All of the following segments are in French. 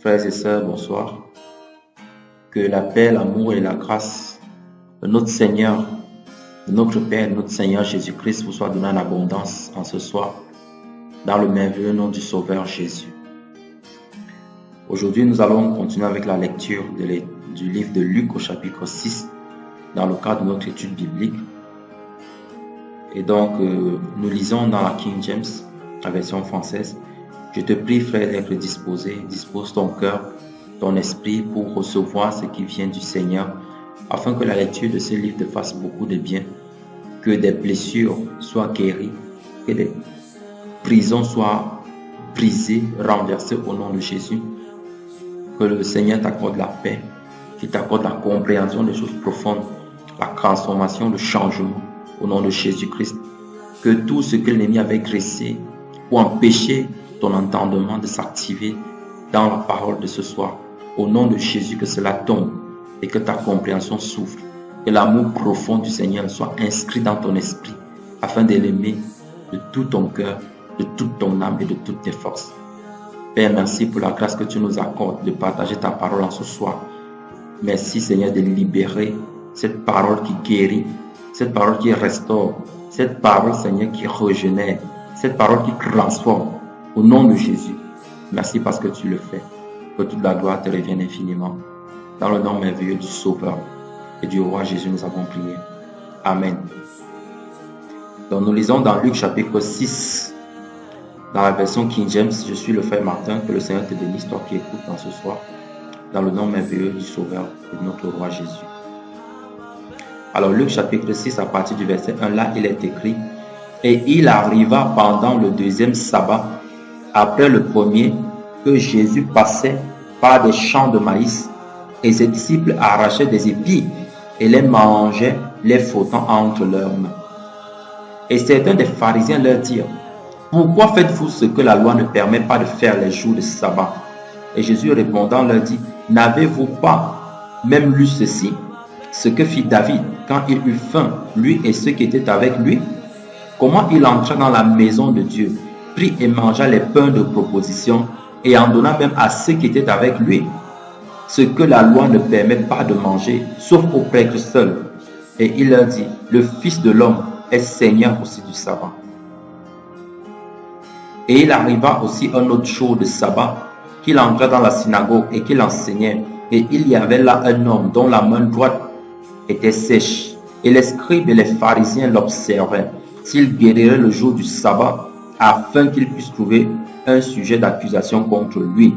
Frères et sœurs, bonsoir. Que la paix, l'amour et la grâce de notre Seigneur, de notre Père, notre Seigneur Jésus-Christ vous soit donné en abondance en ce soir, dans le merveilleux nom du Sauveur Jésus. Aujourd'hui, nous allons continuer avec la lecture du livre de Luc au chapitre 6, dans le cadre de notre étude biblique. Et donc, nous lisons dans la King James, la version française. Je te prie, frère, d'être disposé. Dispose ton cœur, ton esprit pour recevoir ce qui vient du Seigneur, afin que la lecture de ce livre te fasse beaucoup de bien, que des blessures soient guéries, que des prisons soient brisées, renversées au nom de Jésus, que le Seigneur t'accorde la paix, qu'il t'accorde la compréhension des choses profondes, la transformation, le changement au nom de Jésus-Christ, que tout ce que l'ennemi avait graissé pour empêcher ton entendement de s'activer dans la parole de ce soir, au nom de Jésus, que cela tombe et que ta compréhension souffre, que l'amour profond du Seigneur soit inscrit dans ton esprit afin de l'aimer de tout ton cœur, de toute ton âme et de toutes tes forces. Père, merci pour la grâce que tu nous accordes de partager ta parole en ce soir. Merci Seigneur de libérer cette parole qui guérit, cette parole qui restaure, cette parole Seigneur qui régénère, cette parole qui transforme. Au nom de Jésus, merci parce que tu le fais. Que toute la gloire te revienne infiniment. Dans le nom merveilleux du Sauveur et du Roi Jésus, nous avons prié. Amen. Donc nous lisons dans Luc chapitre 6, dans la version King James. Je suis le frère Martin. Que le Seigneur te bénisse, toi qui écoutes dans ce soir. Dans le nom merveilleux du Sauveur et de notre Roi Jésus. Alors Luc chapitre 6, à partir du verset 1, là il est écrit: Et il arriva pendant le deuxième sabbat, après le premier, que Jésus passait par des champs de maïs, et ses disciples arrachaient des épis et les mangeaient, les frottant entre leurs mains. Et certains des pharisiens leur dirent: Pourquoi faites-vous ce que la loi ne permet pas de faire les jours de sabbat? Et Jésus répondant leur dit: N'avez-vous pas même lu ceci, ce que fit David quand il eut faim, lui et ceux qui étaient avec lui? Comment il entra dans la maison de Dieu, prit et mangea les pains de proposition, et en donna même à ceux qui étaient avec lui, ce que la loi ne permet pas de manger, sauf aux prêtres seuls. Et il leur dit: Le Fils de l'homme est Seigneur aussi du sabbat. Et il arriva aussi un autre jour de sabbat, qu'il entra dans la synagogue et qu'il enseignait. Et il y avait là un homme dont la main droite était sèche. Et les scribes et les pharisiens l'observaient, s'il guérirait le jour du sabbat, afin qu'il puisse trouver un sujet d'accusation contre lui.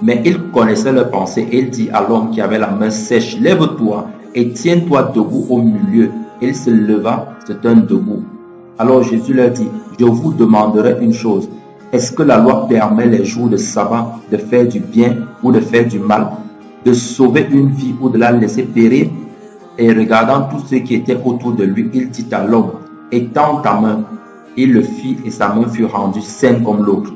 Mais il connaissait leurs pensées et il dit à l'homme qui avait la main sèche: Lève-toi et tiens-toi debout au milieu. Il se leva, se tint debout. Alors Jésus leur dit: Je vous demanderai une chose. Est-ce que la loi permet les jours de sabbat de faire du bien ou de faire du mal, de sauver une vie ou de la laisser périr? Et regardant tous ceux qui étaient autour de lui, il dit à l'homme: Étends ta main. Il le fit et sa main fut rendue saine comme l'autre.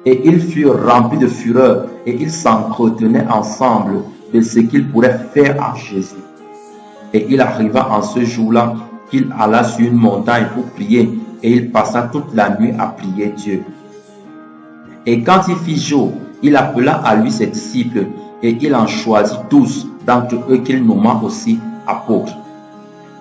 Et ils furent remplis de fureur et ils s'entretenaient ensemble de ce qu'ils pourraient faire à Jésus. Et il arriva en ce jour-là qu'il alla sur une montagne pour prier, et il passa toute la nuit à prier Dieu. Et quand il fit jour, il appela à lui ses disciples, et il en choisit 12 d'entre eux qu'il nomma aussi apôtres.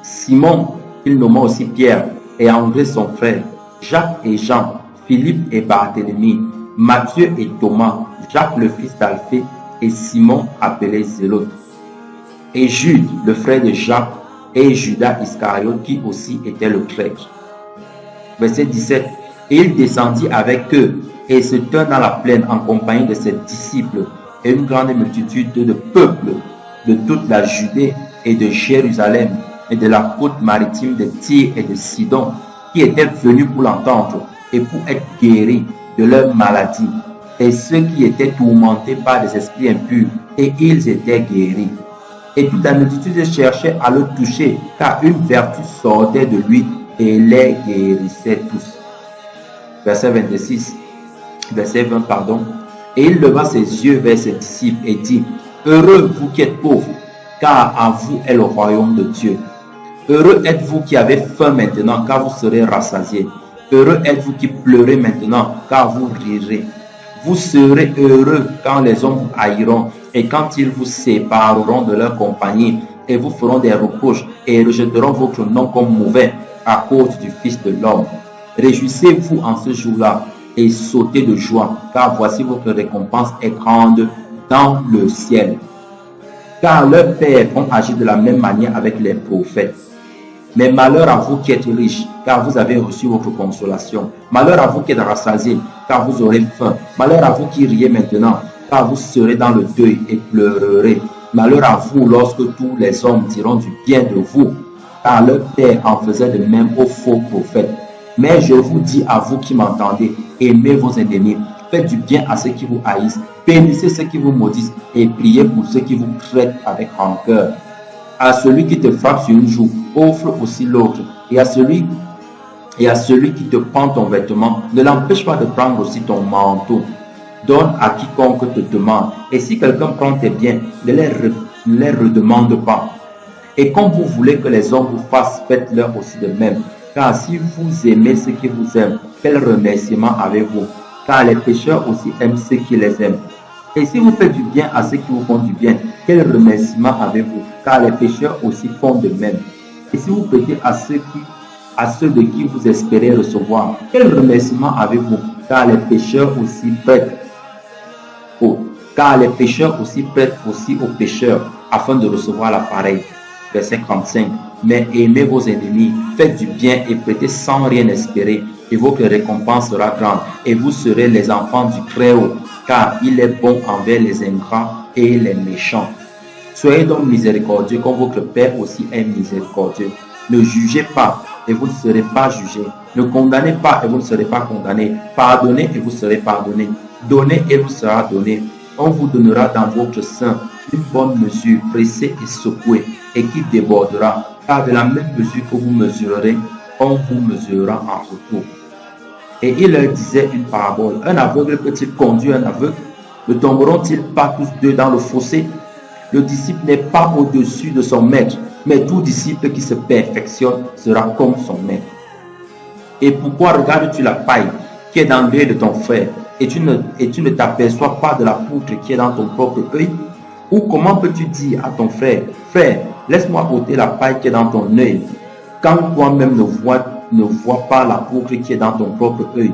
Simon, qu'il nomma aussi Pierre, et André son frère, Jacques et Jean, Philippe et Barthélemy, Matthieu et Thomas, Jacques le fils d'Alphée, et Simon appelé Zélote, et Jude, le frère de Jacques, et Judas Iscariote, qui aussi était le grec. Verset 17. Et il descendit avec eux, et se tint dans la plaine en compagnie de ses disciples, et une grande multitude de peuple de toute la Judée et de Jérusalem, et de la côte maritime de Tyr et de Sidon, qui étaient venus pour l'entendre et pour être guéris de leur maladie, et ceux qui étaient tourmentés par des esprits impurs, et ils étaient guéris. Et toute la multitude cherchait à le toucher, car une vertu sortait de lui et les guérissait tous. Verset 26, verset 20, pardon. Et il leva ses yeux vers ses disciples et dit: Heureux vous qui êtes pauvres, car à vous est le royaume de Dieu. Heureux êtes-vous qui avez faim maintenant, car vous serez rassasiés. Heureux êtes-vous qui pleurez maintenant, car vous rirez. Vous serez heureux quand les hommes vous haïront et quand ils vous sépareront de leur compagnie et vous feront des reproches et rejetteront votre nom comme mauvais à cause du Fils de l'homme. Réjouissez-vous en ce jour-là et sautez de joie, car voici votre récompense est grande dans le ciel. Car leurs pères ont agi de la même manière avec les prophètes. Mais malheur à vous qui êtes riches, car vous avez reçu votre consolation. Malheur à vous qui êtes rassasiés, car vous aurez faim. Malheur à vous qui riez maintenant, car vous serez dans le deuil et pleurerez. Malheur à vous lorsque tous les hommes diront du bien de vous, car leur père en faisait de même aux faux prophètes. Mais je vous dis à vous qui m'entendez, aimez vos ennemis, faites du bien à ceux qui vous haïssent, bénissez ceux qui vous maudissent et priez pour ceux qui vous traitent avec rancœur. À celui qui te frappe sur une joue, offre aussi l'autre. Et à celui qui te prend ton vêtement, ne l'empêche pas de prendre aussi ton manteau. Donne à quiconque te demande. Et si quelqu'un prend tes biens, ne les redemande pas. Et comme vous voulez que les hommes vous fassent, faites-leur aussi de même. Car si vous aimez ceux qui vous aiment, quel remerciement avez-vous? Car les pécheurs aussi aiment ceux qui les aiment. Et si vous faites du bien à ceux qui vous font du bien, quel remerciement avez-vous? Car les pécheurs aussi font de même. Et si vous prêtez à ceux de qui vous espérez recevoir, quel remerciement avez-vous? Car les pécheurs aussi prêtent. Car les pécheurs aussi prêtent aussi aux pécheurs afin de recevoir la pareille. Verset 35. Mais aimez vos ennemis, faites du bien et prêtez sans rien espérer, et votre récompense sera grande, et vous serez les enfants du Très-Haut, car il est bon envers les ingrats et les méchants. Soyez donc miséricordieux comme votre Père aussi est miséricordieux. Ne jugez pas et vous ne serez pas jugés. Ne condamnez pas et vous ne serez pas condamnés. Pardonnez et vous serez pardonnés. Donnez et vous sera donné. On vous donnera dans votre sein une bonne mesure, pressée et secouée, et qui débordera. Car de la même mesure que vous mesurerez, on vous mesurera en retour. Et il leur disait une parabole. Un aveugle peut-il conduire un aveugle? Ne tomberont-ils pas tous deux dans le fossé? Le disciple n'est pas au-dessus de son maître, mais tout disciple qui se perfectionne sera comme son maître. Et pourquoi regardes-tu la paille qui est dans l'œil de ton frère et tu ne t'aperçois pas de la poutre qui est dans ton propre œil? Ou comment peux-tu dire à ton frère, frère, laisse-moi ôter la paille qui est dans ton œil, quand toi-même ne vois pas la poutre qui est dans ton propre œil?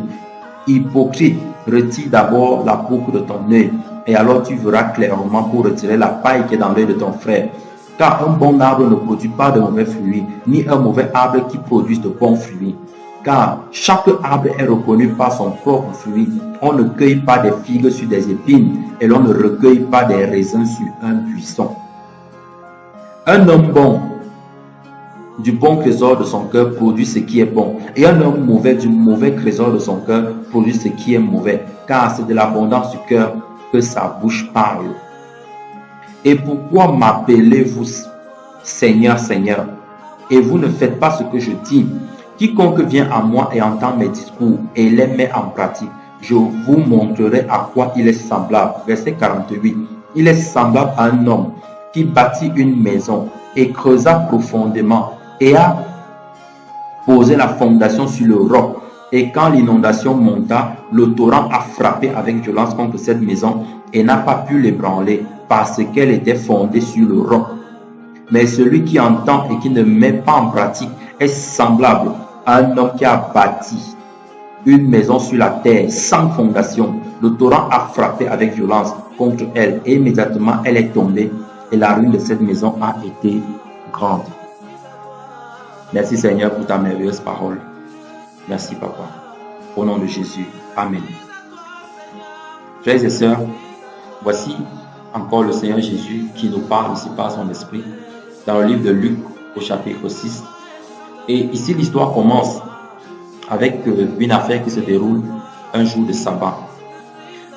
Hypocrite, retire d'abord la poutre de ton œil, et alors tu verras clairement pour retirer la paille qui est dans l'œil de ton frère. Car un bon arbre ne produit pas de mauvais fruits, ni un mauvais arbre qui produise de bons fruits. Car chaque arbre est reconnu par son propre fruit. On ne cueille pas des figues sur des épines, et l'on ne recueille pas des raisins sur un buisson. Un homme bon, du bon trésor de son cœur, produit ce qui est bon, et un homme mauvais, du mauvais trésor de son cœur, produit ce qui est mauvais, car c'est de l'abondance du cœur que sa bouche parle. Et pourquoi m'appelez-vous Seigneur, Seigneur, et vous ne faites pas ce que je dis? Quiconque vient à moi et entend mes discours et les met en pratique, je vous montrerai à quoi il est semblable. Verset 48. Il est semblable à un homme qui bâtit une maison et creusa profondément et a posé la fondation sur le roc. Et quand l'inondation monta, le torrent a frappé avec violence contre cette maison et n'a pas pu l'ébranler parce qu'elle était fondée sur le roc. Mais celui qui entend et qui ne met pas en pratique est semblable à un homme qui a bâti une maison sur la terre sans fondation. Le torrent a frappé avec violence contre elle et immédiatement elle est tombée et la ruine de cette maison a été grande. Merci Seigneur pour ta merveilleuse parole. Merci Papa. Au nom de Jésus. Amen. Frères et sœurs, voici encore le Seigneur Jésus qui nous parle ici par son esprit dans le livre de Luc au chapitre 6. Et ici l'histoire commence avec une affaire qui se déroule un jour de sabbat.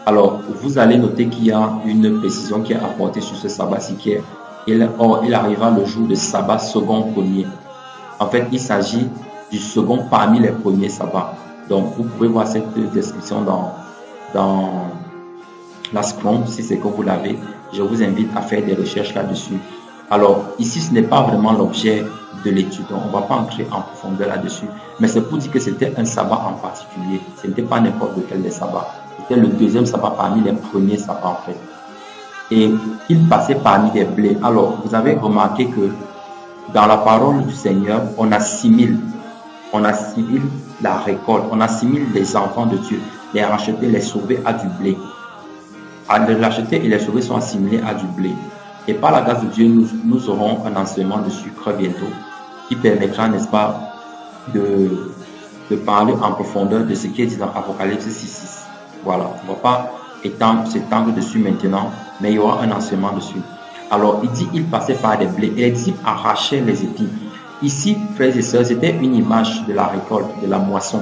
Alors vous allez noter qu'il y a une précision qui est apportée sur ce sabbat-ci qui est il arriva le jour de sabbat second premier. En fait, il s'agit du second parmi les premiers sabbats. Donc, vous pouvez voir cette description dans la Scrum, si c'est que vous l'avez. Je vous invite à faire des recherches là-dessus. Alors, ici, ce n'est pas vraiment l'objet de l'étude. On ne va pas entrer en profondeur là-dessus. Mais c'est pour dire que c'était un sabbat en particulier. Ce n'était pas n'importe lequel des sabbats. C'était le deuxième sabbat parmi les premiers sabbats en fait. Et il passait parmi des blés. Alors, vous avez remarqué que dans la parole du Seigneur, on assimile la récolte, on assimile les enfants de Dieu, les racheter, les sauver à du blé. Les racheter et les sauver sont assimilés à du blé. Et par la grâce de Dieu, nous aurons un enseignement de sucre bientôt qui permettra, n'est-ce pas, de parler en profondeur de ce qui est dit dans Apocalypse 6.6. Voilà, on ne va pas s'étendre dessus maintenant, mais il y aura un enseignement dessus. Alors, il dit, il passait par des blés et les disciples arrachaient les épis. Ici, frères et sœurs, c'était une image de la récolte, de la moisson.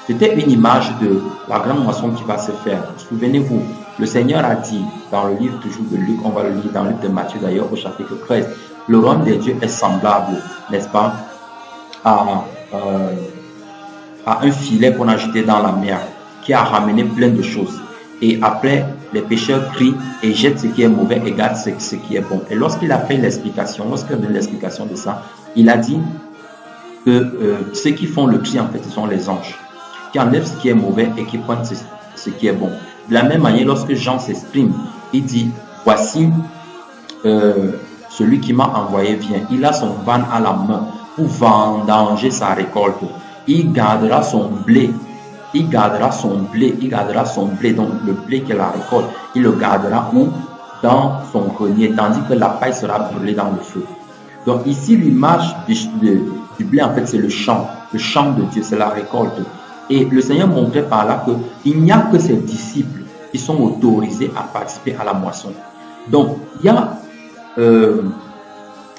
C'était une image de la grande moisson qui va se faire. Souvenez-vous, le Seigneur a dit dans le livre toujours de Luc, on va le lire dans le livre de Matthieu d'ailleurs au chapitre 13, le royaume des dieux est semblable, n'est-ce pas, à un filet qu'on a jeté dans la mer, qui a ramené plein de choses. Et après, les pécheurs crient et jettent ce qui est mauvais et gardent ce qui est bon. Et lorsqu'il a fait l'explication, lorsqu'il a donné l'explication de ça, il a dit que ceux qui font le tri, en fait, ce sont les anges, qui enlèvent ce qui est mauvais et qui prennent ce qui est bon. De la même manière, lorsque Jean s'exprime, il dit, voici celui qui m'a envoyé vient. Il a son van à la main pour vendanger sa récolte. Il gardera son blé. Il gardera son blé. Il gardera son blé. Donc le blé qui est la récolte, il le gardera où? Dans son grenier. Tandis que la paille sera brûlée dans le feu. Donc ici, l'image du blé, en fait, c'est le champ de Dieu, c'est la récolte. Et le Seigneur montrait par là qu'il n'y a que ses disciples qui sont autorisés à participer à la moisson. Donc, il y a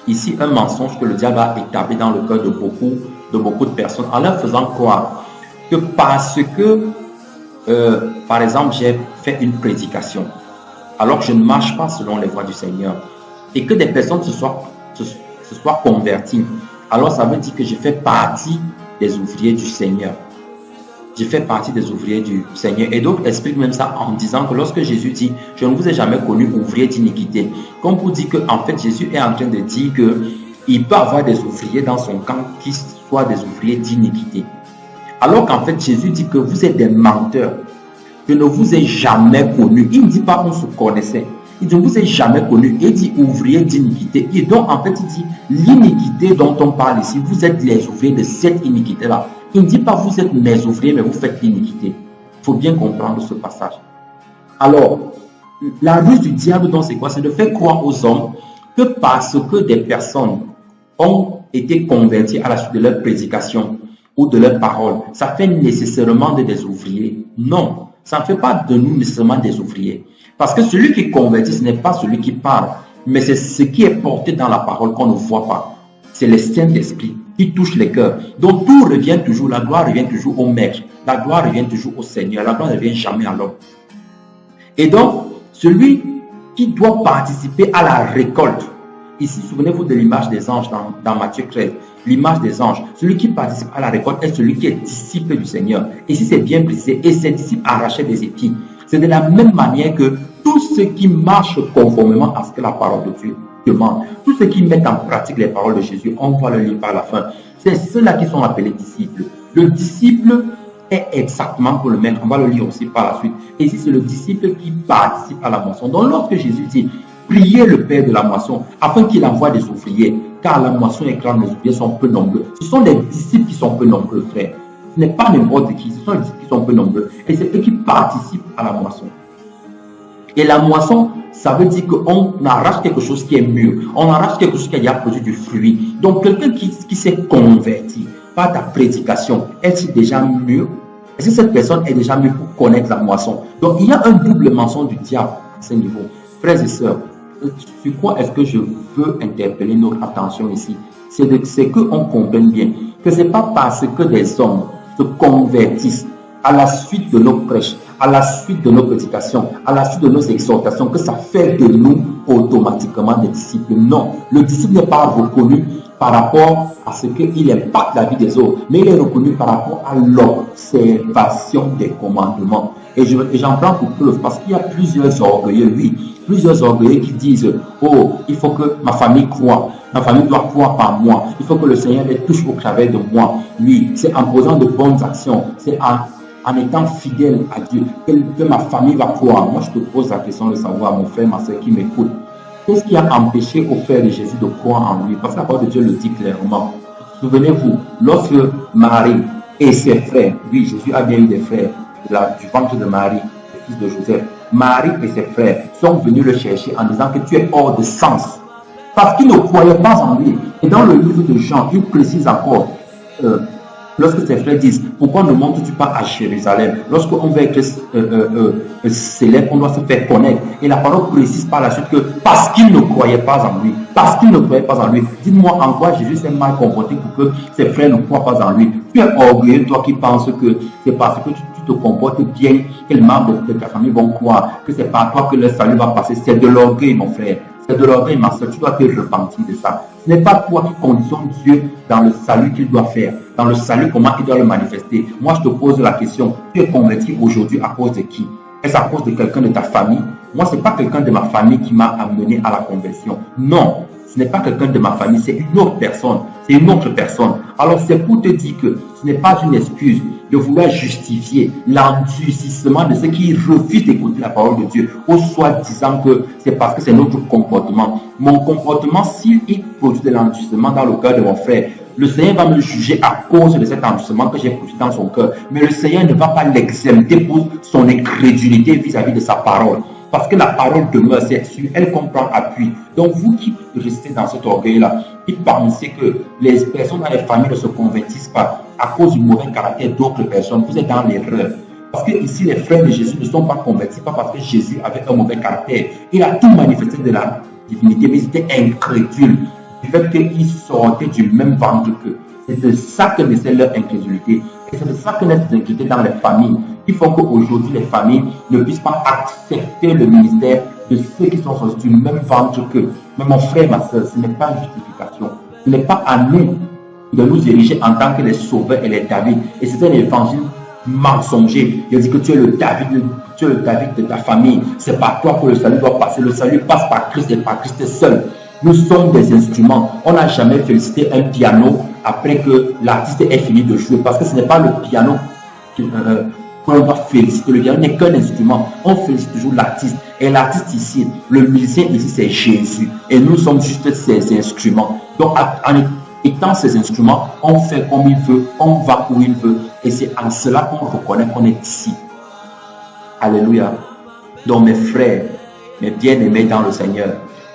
ici un mensonge que le diable a établi dans le cœur de beaucoup de personnes en leur faisant croire que parce que, par exemple, j'ai fait une prédication, alors que je ne marche pas selon les voies du Seigneur, et que des personnes se soient converties, alors ça veut dire que je fais partie des ouvriers du Seigneur. Je fais partie des ouvriers du Seigneur. Et d'autres expliquent même ça en disant que lorsque Jésus dit « Je ne vous ai jamais connu ouvrier d'iniquité », comme pour dire qu'en fait Jésus est en train de dire qu'il peut avoir des ouvriers dans son camp qui soient des ouvriers d'iniquité. Alors qu'en fait Jésus dit que vous êtes des menteurs. Je ne vous ai jamais connu. Il ne dit pas qu'on se connaissait. Il dit, vous n'avez jamais connu. Il dit ouvrier d'iniquité. Et donc, en fait, il dit l'iniquité dont on parle ici, vous êtes les ouvriers de cette iniquité-là. Il ne dit pas vous êtes mes ouvriers, mais vous faites l'iniquité. Il faut bien comprendre ce passage. Alors, la ruse du diable, donc, c'est quoi? C'est de faire croire aux hommes que parce que des personnes ont été converties à la suite de leur prédication ou de leur parole, ça fait nécessairement des ouvriers. Non, ça ne fait pas de nous nécessairement des ouvriers. Parce que celui qui convertit, ce n'est pas celui qui parle, mais c'est ce qui est porté dans la parole qu'on ne voit pas. C'est le Saint-Esprit qui touche les cœurs. Donc tout revient toujours, la gloire revient toujours au Maître, la gloire revient toujours au Seigneur, la gloire ne revient jamais à l'homme. Et donc, celui qui doit participer à la récolte, ici, souvenez-vous de l'image des anges dans Matthieu 13, l'image des anges, celui qui participe à la récolte est celui qui est disciple du Seigneur. Ici, c'est bien précisé, et ses disciples arrachaient des épis. C'est de la même manière que tous ceux qui marchent conformément à ce que la parole de Dieu demande, tous ceux qui mettent en pratique les paroles de Jésus, on va le lire par la fin, c'est ceux-là qui sont appelés disciples. Le disciple est exactement pour le maître, on va le lire aussi par la suite. Et ici, c'est le disciple qui participe à la moisson. Donc, lorsque Jésus dit, priez le Père de la moisson, afin qu'il envoie des ouvriers, car la moisson est grande, les ouvriers sont peu nombreux. Ce sont des disciples qui sont peu nombreux, frères. Ce n'est pas n'importe qui, ce sont les disciples qui sont peu nombreux. Et c'est eux qui participent à la moisson. Et la moisson, ça veut dire qu'on arrache quelque chose qui est mûr. On arrache quelque chose qui a déjà produit du fruit. Donc quelqu'un qui s'est converti par ta prédication, est-il déjà mûr? Est-ce que cette personne est déjà mûre pour connaître la moisson? Donc il y a un double mensonge du diable à ce niveau. Frères et sœurs, sur quoi est-ce que je veux interpeller notre attention ici? C'est qu'on comprenne bien que ce n'est pas parce que des hommes se convertissent à la suite de nos prêches, à la suite de nos prédications, à la suite de nos exhortations, que ça fait de nous automatiquement des disciples. Non, le disciple n'est pas reconnu par rapport à ce qu'il impacte la vie des autres, mais il est reconnu par rapport à l'observation des commandements. Et j'en prends pour preuve parce qu'il y a plusieurs orgueilleux, oui, plusieurs orgueilleux qui disent « Oh, il faut que ma famille croie, ma famille doit croire par moi, il faut que le Seigneur les touche au travers de moi. » Oui, c'est en posant de bonnes actions, c'est en en étant fidèle à Dieu, que ma famille va croire. Moi, je te pose la question de savoir, mon frère, ma soeur qui m'écoute, qu'est-ce qui a empêché au frère de Jésus de croire en lui? Parce que la parole de Dieu le dit clairement. Souvenez-vous, lorsque Marie et ses frères, oui, Jésus a bien eu des frères du ventre de Marie, le fils de Joseph, Marie et ses frères sont venus le chercher en disant que tu es hors de sens. Parce qu'ils ne croyaient pas en lui. Et dans le livre de Jean, il précise encore, lorsque ses frères disent, pourquoi ne montes-tu pas à Jérusalem? Lorsqu'on veut être célèbre, on doit se faire connaître. Et la parole précise par la suite que parce qu'ils ne croyaient pas en lui, parce qu'ils ne croyaient pas en lui, dites-moi en quoi Jésus s'est mal comporté pour que ses frères ne croient pas en lui. Tu es orgueilleux, toi qui penses que c'est parce que tu te comportes bien que les membres de ta famille vont croire, que c'est par toi que le salut va passer. C'est de l'orgueil, mon frère. C'est de l'orgueil, ma soeur. Tu dois te repentir de ça. Ce n'est pas toi qui conditionne Dieu dans le salut qu'il doit faire, dans le salut, comment il doit le manifester. Moi, je te pose la question, tu es converti aujourd'hui à cause de qui? Est-ce à cause de quelqu'un de ta famille? Moi, ce n'est pas quelqu'un de ma famille qui m'a amené à la conversion. Non, ce n'est pas quelqu'un de ma famille, c'est une autre personne. C'est une autre personne. Alors, c'est pour te dire que ce n'est pas une excuse de vouloir justifier l'endurcissement de ceux qui refusent d'écouter la parole de Dieu, ou soit disant que c'est parce que c'est notre comportement. Mon comportement, s'il produit de l'endurcissement dans le cœur de mon frère, le Seigneur va me juger à cause de cet endurcissement que j'ai produit dans son cœur. Mais le Seigneur ne va pas l'exempter pour son incrédulité vis-à-vis de sa parole. Parce que la parole demeure, c'est sur elle qu'on prend appui. Donc vous qui restez dans cet orgueil-là, qui pensez que les personnes dans les familles ne se convertissent pas à cause du mauvais caractère d'autres personnes, vous êtes dans l'erreur. Parce que ici, les frères de Jésus ne sont pas convertis, pas parce que Jésus avait un mauvais caractère. Il a tout manifesté de la divinité, mais ils étaient incrédules du fait qu'ils sortaient du même ventre qu'eux. C'est de ça que naissait leur incrédulité. Et c'est de ça que naissent des incrédulités dans les familles, qui font qu'aujourd'hui, les familles ne puissent pas accepter le ministère de ceux qui sont sortis du même ventre qu'eux. Mais mon frère, ma soeur, ce n'est pas une justification. Ce n'est pas à nous de nous ériger en tant que les sauveurs et les David. Et c'est un évangile mensonger. Il dit que tu es le David de ta famille. C'est par toi que le salut doit passer. Le salut passe par Christ et par Christ seul. Nous sommes des instruments. On n'a jamais félicité un piano après que l'artiste ait fini de jouer. Parce que ce n'est pas le piano qu'on doit féliciter. Le piano n'est qu'un instrument. On félicite toujours l'artiste. Et l'artiste ici, le musicien ici, c'est Jésus. Et nous sommes juste ces instruments. Donc, en étant ces instruments, on fait comme il veut, on va où il veut. Et c'est en cela qu'on reconnaît qu'on est ici. Alléluia. Donc, mes frères, mes bien-aimés dans le Seigneur,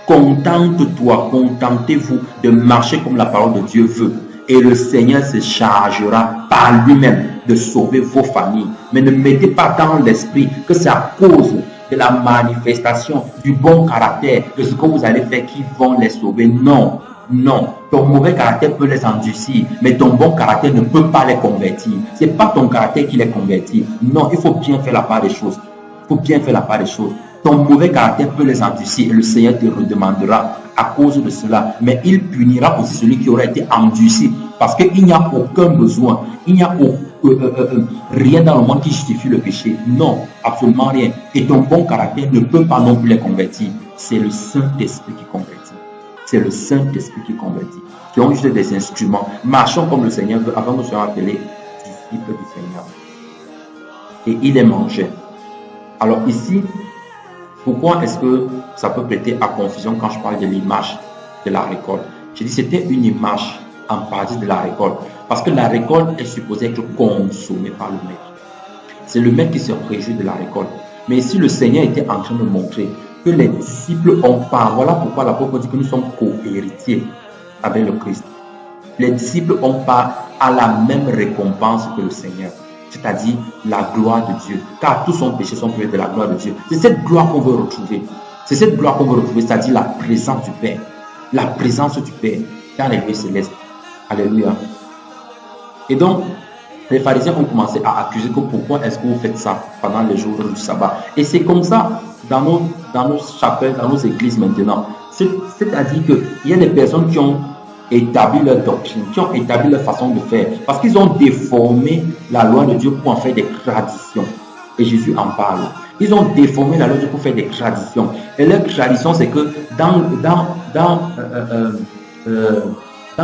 contente-toi, contentez-vous de marcher comme la parole de Dieu veut. Et le Seigneur se chargera par lui-même de sauver vos familles. Mais ne mettez pas dans l'esprit que c'est à cause de la manifestation du bon caractère, de ce que vous allez faire qui vont les sauver. Non, non. Ton mauvais caractère peut les endurcir, mais ton bon caractère ne peut pas les convertir. Ce n'est pas ton caractère qui les convertit. Non, il faut bien faire la part des choses. Il faut bien faire la part des choses. Ton mauvais caractère peut les endurcir et le Seigneur te redemandera à cause de cela. Mais il punira aussi celui qui aura été endurci. Parce qu'il n'y a aucun besoin. Il n'y a rien dans le monde qui justifie le péché. Non, absolument rien. Et ton bon caractère ne peut pas non plus les convertir. C'est le Saint-Esprit qui convertit. C'est le Saint-Esprit qui convertit. Qui ont juste des instruments. Marchons comme le Seigneur veut avant que nous soyons appelés disciples du Seigneur. Et il les mangeait. Alors ici, pourquoi est-ce que ça peut prêter à confusion quand je parle de l'image de la récolte? Je dis c'était une image en partie de la récolte. Parce que la récolte est supposée être consommée par le maître. C'est le maître qui se réjouit de la récolte. Mais ici, le Seigneur était en train de montrer que les disciples ont part. Voilà pourquoi l'apôtre dit que nous sommes co-héritiers avec le Christ. Les disciples ont part à la même récompense que le Seigneur. C'est-à-dire la gloire de Dieu. Car tous sont péchés sont privés de la gloire de Dieu. C'est cette gloire qu'on veut retrouver. C'est cette gloire qu'on veut retrouver, c'est-à-dire la présence du Père. La présence du Père dans les lieux célestes. Alléluia. Et donc, les pharisiens ont commencé à accuser que pourquoi est-ce que vous faites ça pendant les jours du sabbat. Et c'est comme ça dans nos chapelles, dans nos églises maintenant. C'est-à-dire qu'il y a des personnes qui ont établi leur doctrine, qui ont établi leur façon de faire, parce qu'ils ont déformé la loi de Dieu pour en faire des traditions. Et Jésus en parle. Ils ont déformé la loi de Dieu pour faire des traditions. Et leur tradition, c'est que dans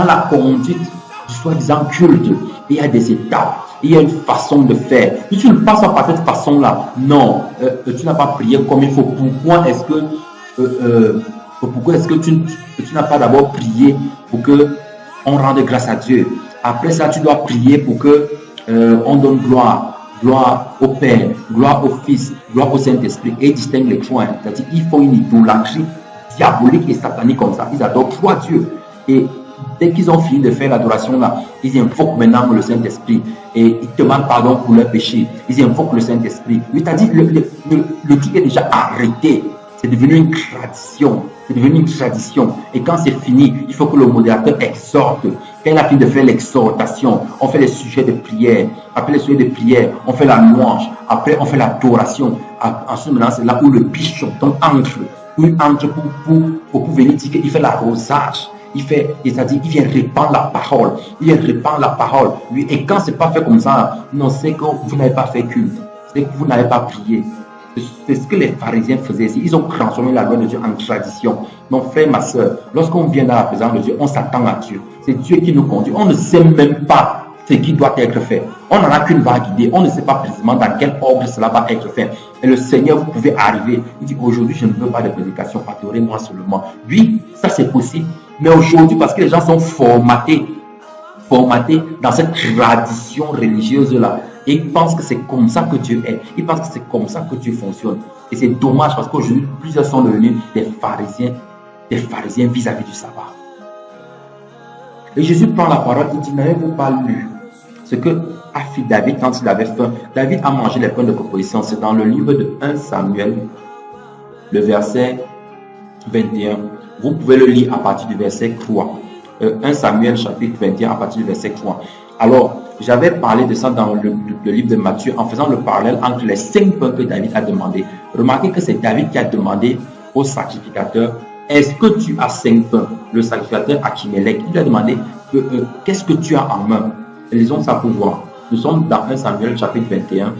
la conduite du soi-disant culte, il y a des étapes, il y a une façon de faire. Si tu ne passes pas par cette façon-là, non, tu n'as pas prié comme il faut. Pourquoi est-ce que tu n'as pas d'abord prié pour que on rende grâce à Dieu? Après ça, tu dois prier pour que on donne gloire au Père, gloire au Fils, gloire au Saint-Esprit, et distingue les points. C'est-à-dire qu'ils font une idolâtrie diabolique et satanique comme ça. Ils adorent trois dieux. Et dès qu'ils ont fini de faire l'adoration là, ils invoquent maintenant le Saint-Esprit et ils demandent pardon pour leurs péchés. Ils invoquent le Saint-Esprit. C'est-à-dire le truc est déjà arrêté. C'est devenu une tradition. C'est devenu une tradition. Et quand c'est fini, il faut que le modérateur exhorte. Quand il a fini de faire l'exhortation, on fait les sujets de prière. Après les sujets de prière, on fait la louange. Après, on fait l'adoration. Ensuite, maintenant, c'est là où le bishop entre. Où il entre pour venir dire qu'il fait l'arrosage. C'est-à-dire, il vient répandre la parole. Il vient répandre la parole. Et quand c'est pas fait comme ça, non, c'est que vous n'avez pas fait culte. C'est que vous n'avez pas prié. C'est ce que les pharisiens faisaient ici. Ils ont transformé la loi de Dieu en tradition. Mon frère, ma soeur, lorsqu'on vient dans la présence de Dieu, on s'attend à Dieu. C'est Dieu qui nous conduit. On ne sait même pas ce qui doit être fait. On n'en a qu'une vague idée. On ne sait pas précisément dans quel ordre cela va être fait. Et le Seigneur, vous pouvez arriver. Il dit, aujourd'hui, je ne veux pas de prédication. Adorez-moi seulement. Oui, ça c'est possible. Mais aujourd'hui, parce que les gens sont formatés dans cette tradition religieuse-là, et ils pensent que c'est comme ça que Dieu est. Ils pensent que c'est comme ça que Dieu fonctionne. Et c'est dommage parce qu'aujourd'hui, plusieurs sont devenus des pharisiens vis-à-vis du sabbat. Et Jésus prend la parole, il dit, n'avez-vous pas lu ce que a fait David quand il avait faim? David a mangé les pains de proposition. C'est dans le livre de 1 Samuel, le verset 21. Vous pouvez le lire à partir du verset 3. 1 Samuel chapitre 21 à partir du verset 3. Alors, j'avais parlé de ça dans le livre de Matthieu en faisant le parallèle entre les 5 pains que David a demandé. Remarquez que c'est David qui a demandé au sacrificateur, est-ce que tu as 5 pains? Le sacrificateur Achimélec, il a demandé, qu'est-ce que tu as en main? Et lisons ça pour voir. Nous sommes dans 1 Samuel chapitre 21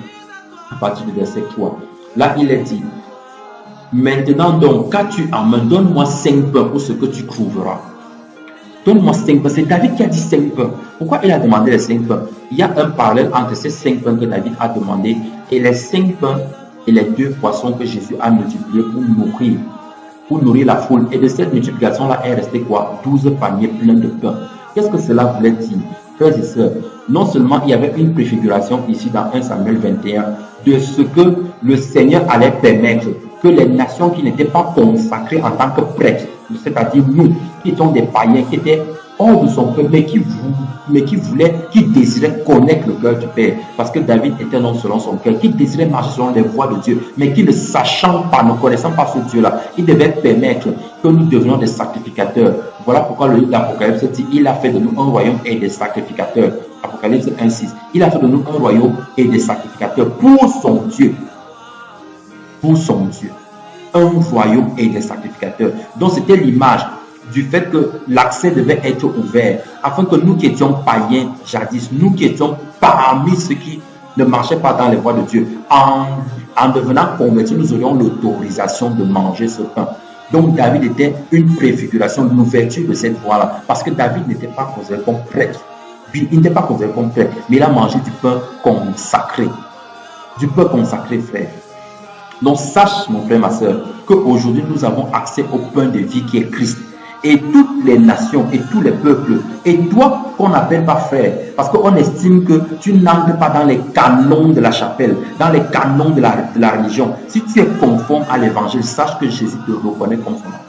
à partir du verset 3. Là, il est dit, maintenant donc, qu'as-tu en main? Donne-moi 5 pains pour ce que tu trouveras. Donne-moi 5 pains. C'est David qui a dit 5 pains. Pourquoi il a demandé les 5 pains? Il y a un parallèle entre ces 5 pains que David a demandé et les 5 pains et les 2 poissons que Jésus a multipliés pour nourrir la foule. Et de cette multiplication-là est resté quoi? 12 paniers pleins de pain. Qu'est-ce que cela voulait dire? Frères et sœurs, non seulement il y avait une préfiguration ici dans 1 Samuel 21 de ce que le Seigneur allait permettre que les nations qui n'étaient pas consacrées en tant que prêtres, c'est-à-dire nous, qui étions des païens, qui étaient hors de son peuple, mais qui désiraient connaître le cœur du Père, parce que David était un homme selon son cœur, qui désirait marcher selon les voies de Dieu, mais qui ne sachant pas, ne connaissant pas ce Dieu-là, il devait permettre que nous devenions des sacrificateurs. Voilà pourquoi le livre d'Apocalypse dit, il a fait de nous un royaume et des sacrificateurs. Apocalypse 1:6. Il a fait de nous un royaume et des sacrificateurs pour son Dieu. Pour son Dieu. Un royaume et des sacrificateurs. Donc c'était l'image du fait que l'accès devait être ouvert, afin que nous qui étions païens jadis, nous qui étions parmi ceux qui ne marchaient pas dans les voies de Dieu, en devenant convertis, nous aurions l'autorisation de manger ce pain. Donc David était une préfiguration, une ouverture de cette voie-là, parce que David n'était pas considéré comme prêtre. Il n'était pas considéré comme prêtre, mais il a mangé du pain consacré. Du pain consacré, frère. Donc sache, mon frère, ma soeur, qu'aujourd'hui nous avons accès au pain de vie qui est Christ. Et toutes les nations et tous les peuples, et toi qu'on n'appelle pas frère, parce qu'on estime que tu n'entres pas dans les canons de la chapelle, dans les canons de la religion. Si tu es conforme à l'évangile, sache que Jésus te reconnaît comme son enfant.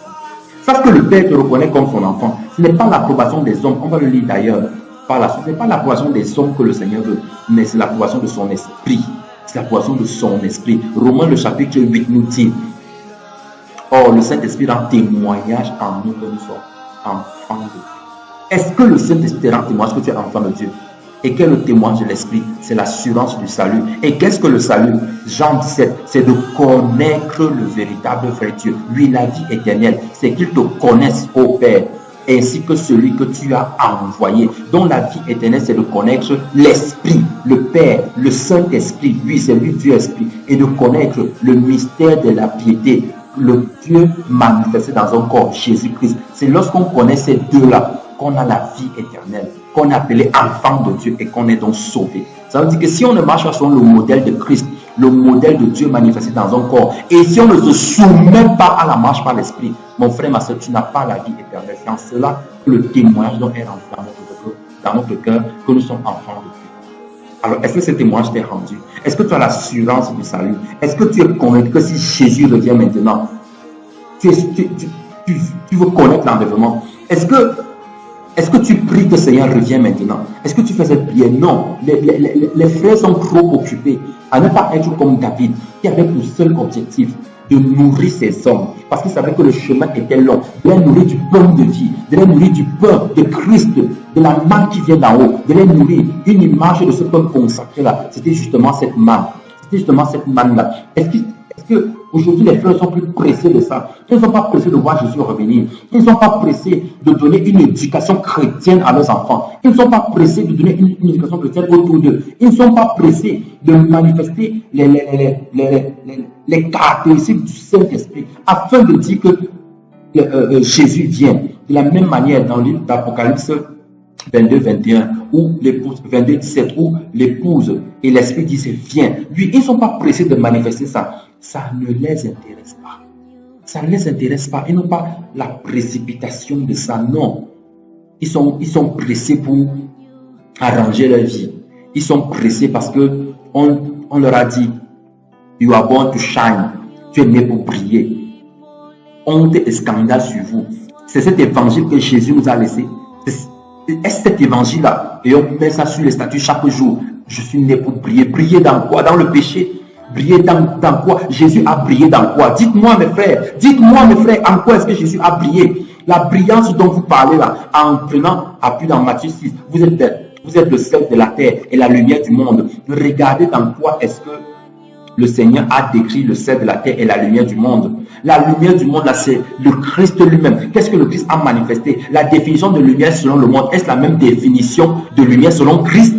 Sache que le Père te reconnaît comme son enfant. Ce n'est pas l'approbation des hommes, on va le lire d'ailleurs par la suite. Ce n'est pas l'approbation des hommes que le Seigneur veut, mais c'est l'approbation de son esprit. C'est l'approbation de son esprit. Romains le chapitre 8 nous dit, or, le Saint-Esprit rend témoignage en nous que nous sommes enfants de Dieu. Est-ce que le Saint-Esprit rend témoignage que tu es enfant de Dieu? Et quel est le témoignage de l'Esprit? C'est l'assurance du salut. Et qu'est-ce que le salut? Jean 17, c'est de connaître le véritable vrai Dieu. Lui, la vie éternelle, c'est qu'il te connaisse, ô Père, ainsi que celui que tu as envoyé. Donc la vie éternelle, c'est de connaître l'Esprit, le Père, le Saint-Esprit. Lui, c'est lui Dieu Esprit. Et de connaître le mystère de la piété, le Dieu manifesté dans un corps, Jésus-Christ. C'est lorsqu'on connaît ces deux-là qu'on a la vie éternelle, qu'on est appelé enfant de Dieu et qu'on est donc sauvé. Ça veut dire que si on ne marche pas selon le modèle de Christ, le modèle de Dieu manifesté dans un corps, et si on ne se soumet pas à la marche par l'esprit, mon frère, ma soeur, tu n'as pas la vie éternelle. C'est en cela que le témoignage doit être rendu dans notre cœur que nous sommes enfants de Dieu. Alors, est-ce que ce témoignage t'est rendu? Est-ce que tu as l'assurance du salut? Est-ce que tu es convaincu que si Jésus revient maintenant, tu veux connaître l'enlèvement? Est-ce que tu pries que le Seigneur revienne maintenant? Est-ce que tu fais cette prière? Non. Les frères sont trop occupés à ne pas être comme David, qui avait pour seul objectif de nourrir ses hommes, parce qu'il savait que le chemin était long, de les nourrir du pain de vie, de les nourrir du pain de Christ, de la manne qui vient d'en haut, de les nourrir. Une image de ce pain consacré là, c'était justement cette manne. C'était justement cette manne-là. Est-ce que aujourd'hui les frères sont plus pressés de ça? Ils ne sont pas pressés de voir Jésus revenir. Ils ne sont pas pressés de donner une éducation chrétienne à leurs enfants. Ils ne sont pas pressés de donner une éducation chrétienne autour d'eux. Ils ne sont pas pressés de manifester les caractéristiques du Saint-Esprit afin de dire que Jésus vient. De la même manière dans le livre d'Apocalypse 22-21, où l'épouse, 22-17, où l'épouse et l'esprit disent viens. Lui, ils ne sont pas pressés de manifester ça. Ça ne les intéresse pas. Ça ne les intéresse pas. Ils n'ont pas la précipitation de ça. Non. Ils sont pressés pour arranger leur vie. Ils sont pressés parce que on leur a dit you are born to shine. Tu es né pour briller. Honte et scandale sur vous. C'est cet évangile que Jésus nous a laissé. Est-ce cet évangile-là? Et on met ça sur les statuts chaque jour. Je suis né pour briller. Briller dans quoi? Dans le péché. Briller dans quoi? Jésus a brillé dans quoi? Dites-moi mes frères, en quoi est-ce que Jésus a brillé? La brillance dont vous parlez là, en prenant appui dans Matthieu 6, vous êtes le sel de la terre et la lumière du monde. Regardez dans quoi est-ce que le Seigneur a décrit le sel de la terre et la lumière du monde. La lumière du monde, là, c'est le Christ lui-même. Qu'est-ce que le Christ a manifesté? La définition de lumière selon le monde, est-ce la même définition de lumière selon Christ?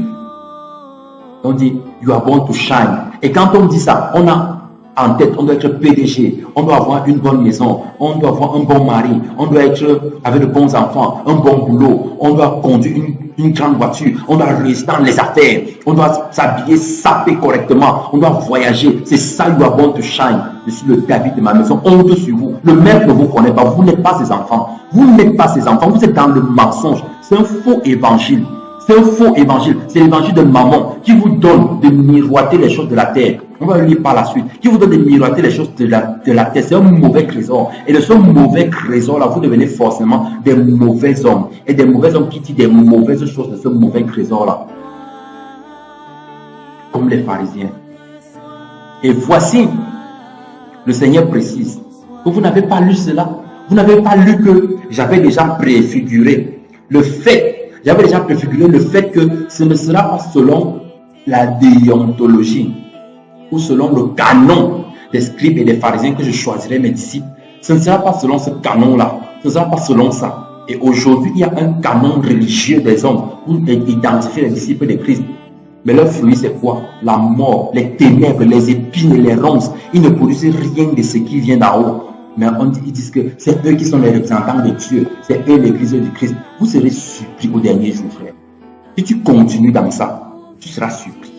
On dit, you are born to shine. Et quand on dit ça, on a en tête, on doit être PDG, on doit avoir une bonne maison, on doit avoir un bon mari, on doit être avec de bons enfants, un bon boulot, on doit conduire une grande voiture, on doit réussir dans les affaires, on doit s'habiller, saper correctement, on doit voyager. C'est ça, you are born to shine. Je suis le David de ma maison, honte sur vous. Le maître ne vous connaît pas, vous n'êtes pas ses enfants. Vous n'êtes pas ses enfants, vous êtes dans le mensonge. C'est un faux évangile. C'est un faux évangile. C'est l'évangile de Mammon qui vous donne de miroiter les choses de la terre. On va le lire par la suite. Qui vous donne de miroiter les choses de la terre. C'est un mauvais trésor. Et de ce mauvais trésor-là, vous devenez forcément des mauvais hommes. Et des mauvais hommes qui disent des mauvaises choses de ce mauvais trésor-là. Comme les pharisiens. Et voici, le Seigneur précise que vous n'avez pas lu cela. Vous n'avez pas lu que j'avais déjà préfiguré le fait. J'avais déjà préfiguré le fait que ce ne sera pas selon la déontologie ou selon le canon des scribes et des pharisiens que je choisirai mes disciples. Ce ne sera pas selon ce canon-là. Ce ne sera pas selon ça. Et aujourd'hui, il y a un canon religieux des hommes pour identifier les disciples de Christ. Mais leur fruit, c'est quoi? La mort, les ténèbres, les épines, les ronces. Ils ne produisent rien de ce qui vient d'en haut. Mais ils disent que c'est eux qui sont les représentants de Dieu. C'est eux l'église du Christ. Vous serez surpris au dernier jour, frère. Si tu continues dans ça, tu seras surpris.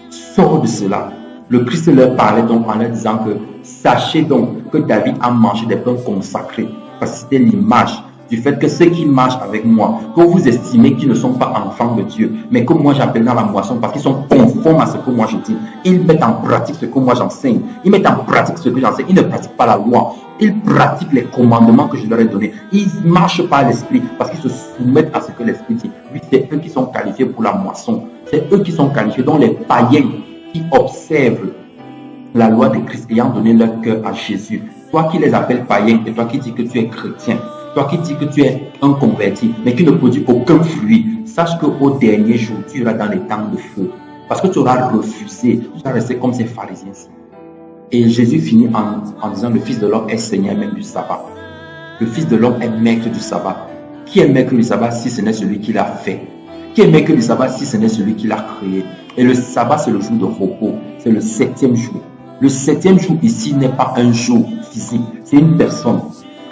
Sors de cela. Le Christ leur parlait donc en leur disant que sachez donc que David a mangé des pains consacrés. Parce que c'était l'image du fait que ceux qui marchent avec moi, que vous estimez qu'ils ne sont pas enfants de Dieu, mais que moi j'appelle dans la moisson parce qu'ils sont conformes à ce que moi je dis. Ils mettent en pratique ce que moi j'enseigne. Ils mettent en pratique ce que j'enseigne. Ils ne pratiquent pas la loi. Ils pratiquent les commandements que je leur ai donnés. Ils marchent par l'esprit parce qu'ils se soumettent à ce que l'esprit dit. Oui, c'est eux qui sont qualifiés pour la moisson. C'est eux qui sont qualifiés, dont les païens qui observent la loi de Christ ayant donné leur cœur à Jésus. Toi qui les appelles païens et toi qui dis que tu es chrétien, toi qui dis que tu es un converti, mais qui ne produit aucun fruit, sache qu'au dernier jour, tu iras dans les temps de feu. Parce que tu auras refusé, tu seras resté comme ces pharisiens. Et Jésus finit en disant, le Fils de l'homme est Seigneur même du sabbat. Le Fils de l'homme est maître du sabbat. Qui est maître du sabbat si ce n'est celui qui l'a fait? Qui est maître du sabbat si ce n'est celui qui l'a créé? Et le sabbat, c'est le jour de repos. C'est le 7e jour. Le 7e jour ici n'est pas un jour physique. C'est une personne.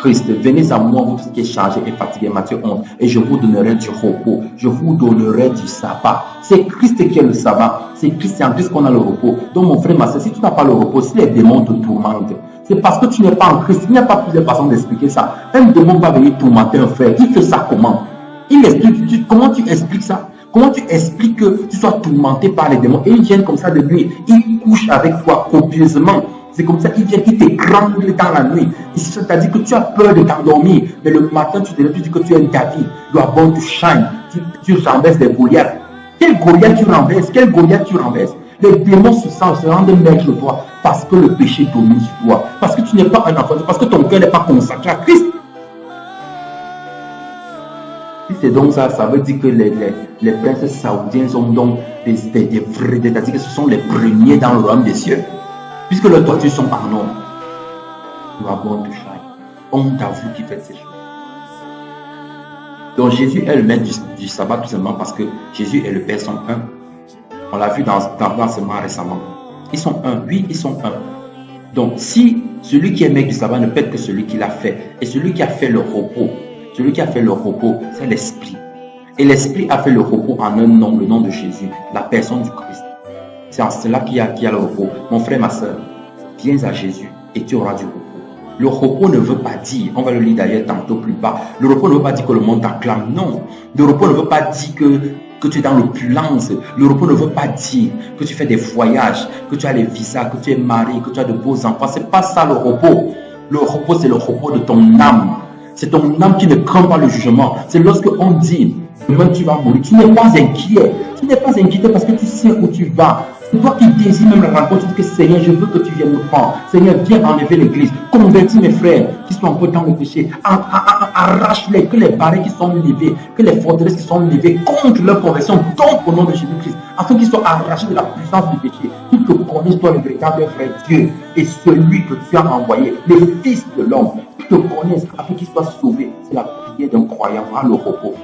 Christ. Venez à moi, vous tous qui êtes chargés et fatigués, Matthieu 11, et je vous donnerai du repos, je vous donnerai du sabbat. C'est Christ qui est le sabbat, c'est Christ, c'est en Christ qu'on a le repos. Donc mon frère, ma soeur, si tu n'as pas le repos, si les démons te tourmentent, c'est parce que tu n'es pas en Christ. Il n'y a pas plusieurs façons d'expliquer ça. Un démon va venir tourmenter un frère, il fait ça comment? Il explique, comment tu expliques ça? Comment tu expliques que tu sois tourmenté par les démons et ils viennent comme ça de nuit, ils couchent avec toi copieusement. C'est comme ça, ils viennent, ils t'étranglent dans la nuit. C'est-à-dire que tu as peur de t'endormir, mais le matin tu te lèves, tu dis que tu es un David. You are born to shine. Tu renverses des Goliaths. Quel Goliath tu renverses? Quel Goliath tu renverses? Les démons se rendent maîtres de toi parce que le péché domine sur toi. Parce que tu n'es pas un enfant, parce que ton cœur n'est pas consacré à Christ. Si c'est donc ça, ça veut dire que les princes saoudiens sont donc des vrais, c'est-à-dire que ce sont les premiers dans le royaume des cieux. Puisque leurs toitures sont en or. Tu vas bon to shine. Honte à vous qui faites ces choses. Donc Jésus est le maître du sabbat tout simplement parce que Jésus et le Père sont un. On l'a vu dans l'enseignement récemment. Ils sont un, oui, ils sont un. Donc si celui qui est maître du sabbat ne peut être que celui qui l'a fait, et celui qui a fait le repos, c'est l'Esprit. Et l'Esprit a fait le repos en un nom, le nom de Jésus, la personne du Christ. C'est en cela qu'il y a le repos. Mon frère, ma soeur, viens à Jésus et tu auras du repos. Le repos ne veut pas dire, on va le lire d'ailleurs tantôt plus bas, le repos ne veut pas dire que le monde t'acclame, non. Le repos ne veut pas dire que tu es dans l'opulence. Le repos ne veut pas dire que tu fais des voyages, que tu as les visas, que tu es marié, que tu as de beaux enfants. C'est pas ça le repos. Le repos, c'est le repos de ton âme. C'est ton âme qui ne craint pas le jugement. C'est lorsque on dit, demain tu vas mourir, tu n'es pas inquiet. Tu n'es pas inquiété parce que tu sais où tu vas. C'est toi qui désires même la rencontre. Tu dis que Seigneur, je veux que tu viennes me prendre. Seigneur, viens enlever l'église. Convertis mes frères qui sont encore dans le péché. Arrache-les, que les barrières qui sont levées, que les forteresses qui sont levées contre leur conversion, donc au nom de Jésus-Christ, afin qu'ils soient arrachés de la puissance du péché. Tu te connais, toi, le véritable frère Dieu, et celui que tu as envoyé, le Fils de l'homme, tu te connais, afin qu'ils soient sauvés. C'est la prière d'un croyant, voilà le repos.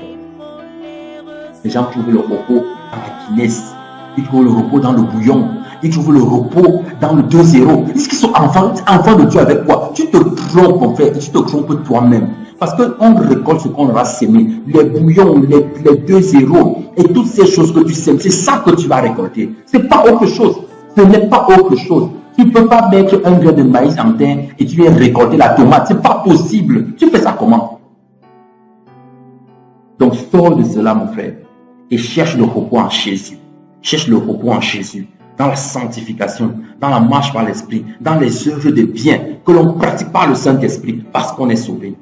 Les gens trouvent le repos dans la Guinness. Ils trouvent le repos dans le bouillon. Ils trouvent le repos dans le 2-0. Ils disent qu'ils sont enfants de Dieu avec quoi? Tu te trompes en fait. Tu te trompes toi-même. Parce qu'on récolte ce qu'on aura sémé. Les bouillons, les 2-0 et toutes ces choses que tu sèmes, c'est ça que tu vas récolter. C'est pas autre chose. Ce n'est pas autre chose. Tu ne peux pas mettre un grain de maïs en terre et tu viens récolter la tomate. C'est pas possible. Tu fais ça comment? Donc sors de cela, mon frère, et cherche le repos en Jésus. Cherche le repos en Jésus, dans la sanctification, dans la marche par l'Esprit, dans les œuvres de bien que l'on pratique par le Saint-Esprit parce qu'on est sauvé.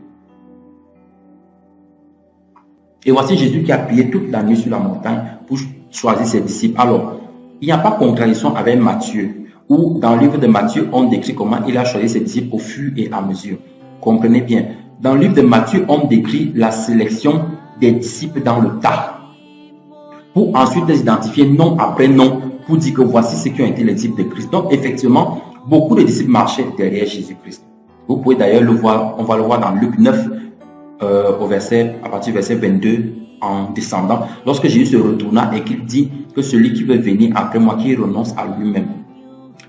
Et voici Jésus qui a prié toute la nuit sur la montagne pour choisir ses disciples. Alors, il n'y a pas de contradiction avec Matthieu, où dans le livre de Matthieu, on décrit comment il a choisi ses disciples au fur et à mesure. Comprenez bien, dans le livre de Matthieu, on décrit la sélection des disciples dans le tas, pour ensuite les identifier nom après nom, pour dire que voici ceux qui ont été les disciples de Christ. Donc effectivement, beaucoup de disciples marchaient derrière Jésus-Christ. Vous pouvez d'ailleurs le voir, on va le voir dans Luc 9, à partir du verset 22, en descendant, lorsque Jésus se retourna et qu'il dit que celui qui veut venir après moi, qui renonce à lui-même,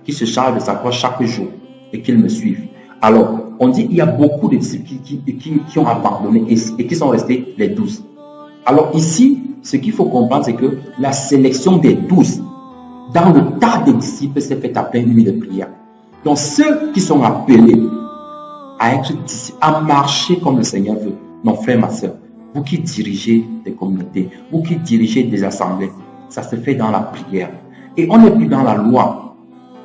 qui se charge de sa croix chaque jour et qu'il me suive. Alors, on dit qu'il y a beaucoup de disciples qui ont abandonné et qui sont restés les 12. Alors ici, ce qu'il faut comprendre, c'est que la sélection des 12 dans le tas des disciples s'est faite après une nuit de prière. Donc ceux qui sont appelés à être disciples, à marcher comme le Seigneur veut, mon frère, ma soeur, vous qui dirigez des communautés, vous qui dirigez des assemblées, ça se fait dans la prière. Et on n'est plus dans la loi,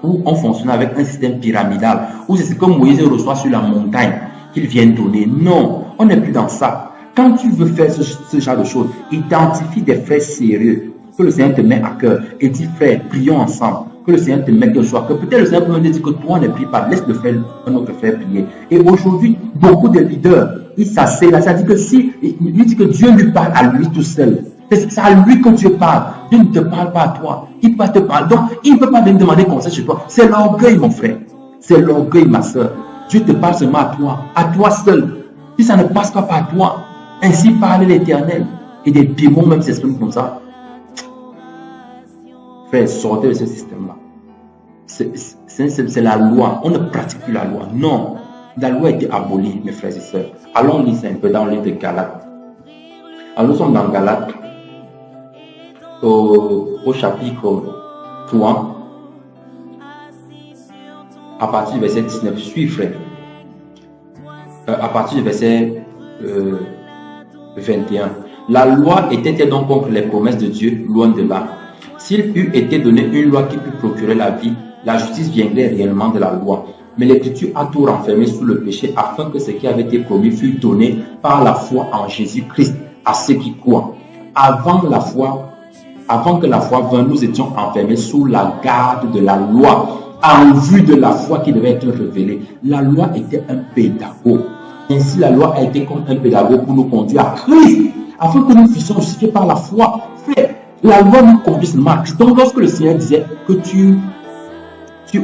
où on fonctionne avec un système pyramidal, où c'est ce que Moïse reçoit sur la montagne qu'il vient donner. Non, on n'est plus dans ça. Quand tu veux faire ce genre de choses, identifie des frères sérieux que le Seigneur te met à cœur et dis frère, prions ensemble, que le Seigneur te mette de joie, que peut-être le Seigneur peut me dire que toi ne prie pas, laisse le frère, un autre frère prier. Et aujourd'hui, beaucoup de leaders, ils s'asseyent là, ça dit que si, il dit que Dieu lui parle à lui tout seul. C'est à lui que Dieu parle. Dieu ne te parle pas à toi. Il va te parler. Donc, il ne peut pas venir demander conseil chez toi. C'est l'orgueil, mon frère. C'est l'orgueil, ma soeur. Dieu te parle seulement à toi seul. Si ça ne passe pas par toi, ainsi parle l'Éternel. Et des démons même s'expriment comme ça. Frère, sortez de ce système-là. C'est la loi. On ne pratique plus la loi. Non. La loi a été abolie, mes frères et sœurs. Allons lire un peu dans le livre de Galates. Alors, nous sommes dans Galates, au chapitre 3, à partir du verset 19. Suis, frère. À partir du verset 21. La loi était donc contre les promesses de Dieu, loin de là. S'il eût été donné une loi qui pût procurer la vie, la justice viendrait réellement de la loi. Mais l'Écriture a tout renfermé sous le péché afin que ce qui avait été promis fût donné par la foi en Jésus-Christ à ceux qui croient. Avant que la foi vînt, nous étions enfermés sous la garde de la loi en vue de la foi qui devait être révélée. La loi était un pédagogue. Ainsi, la loi a été comme un pédagogue pour nous conduire à Christ, afin que nous fussions justifiés par la foi. Frère, la loi nous conduit seulement à Christ. Donc, lorsque le Seigneur disait que tu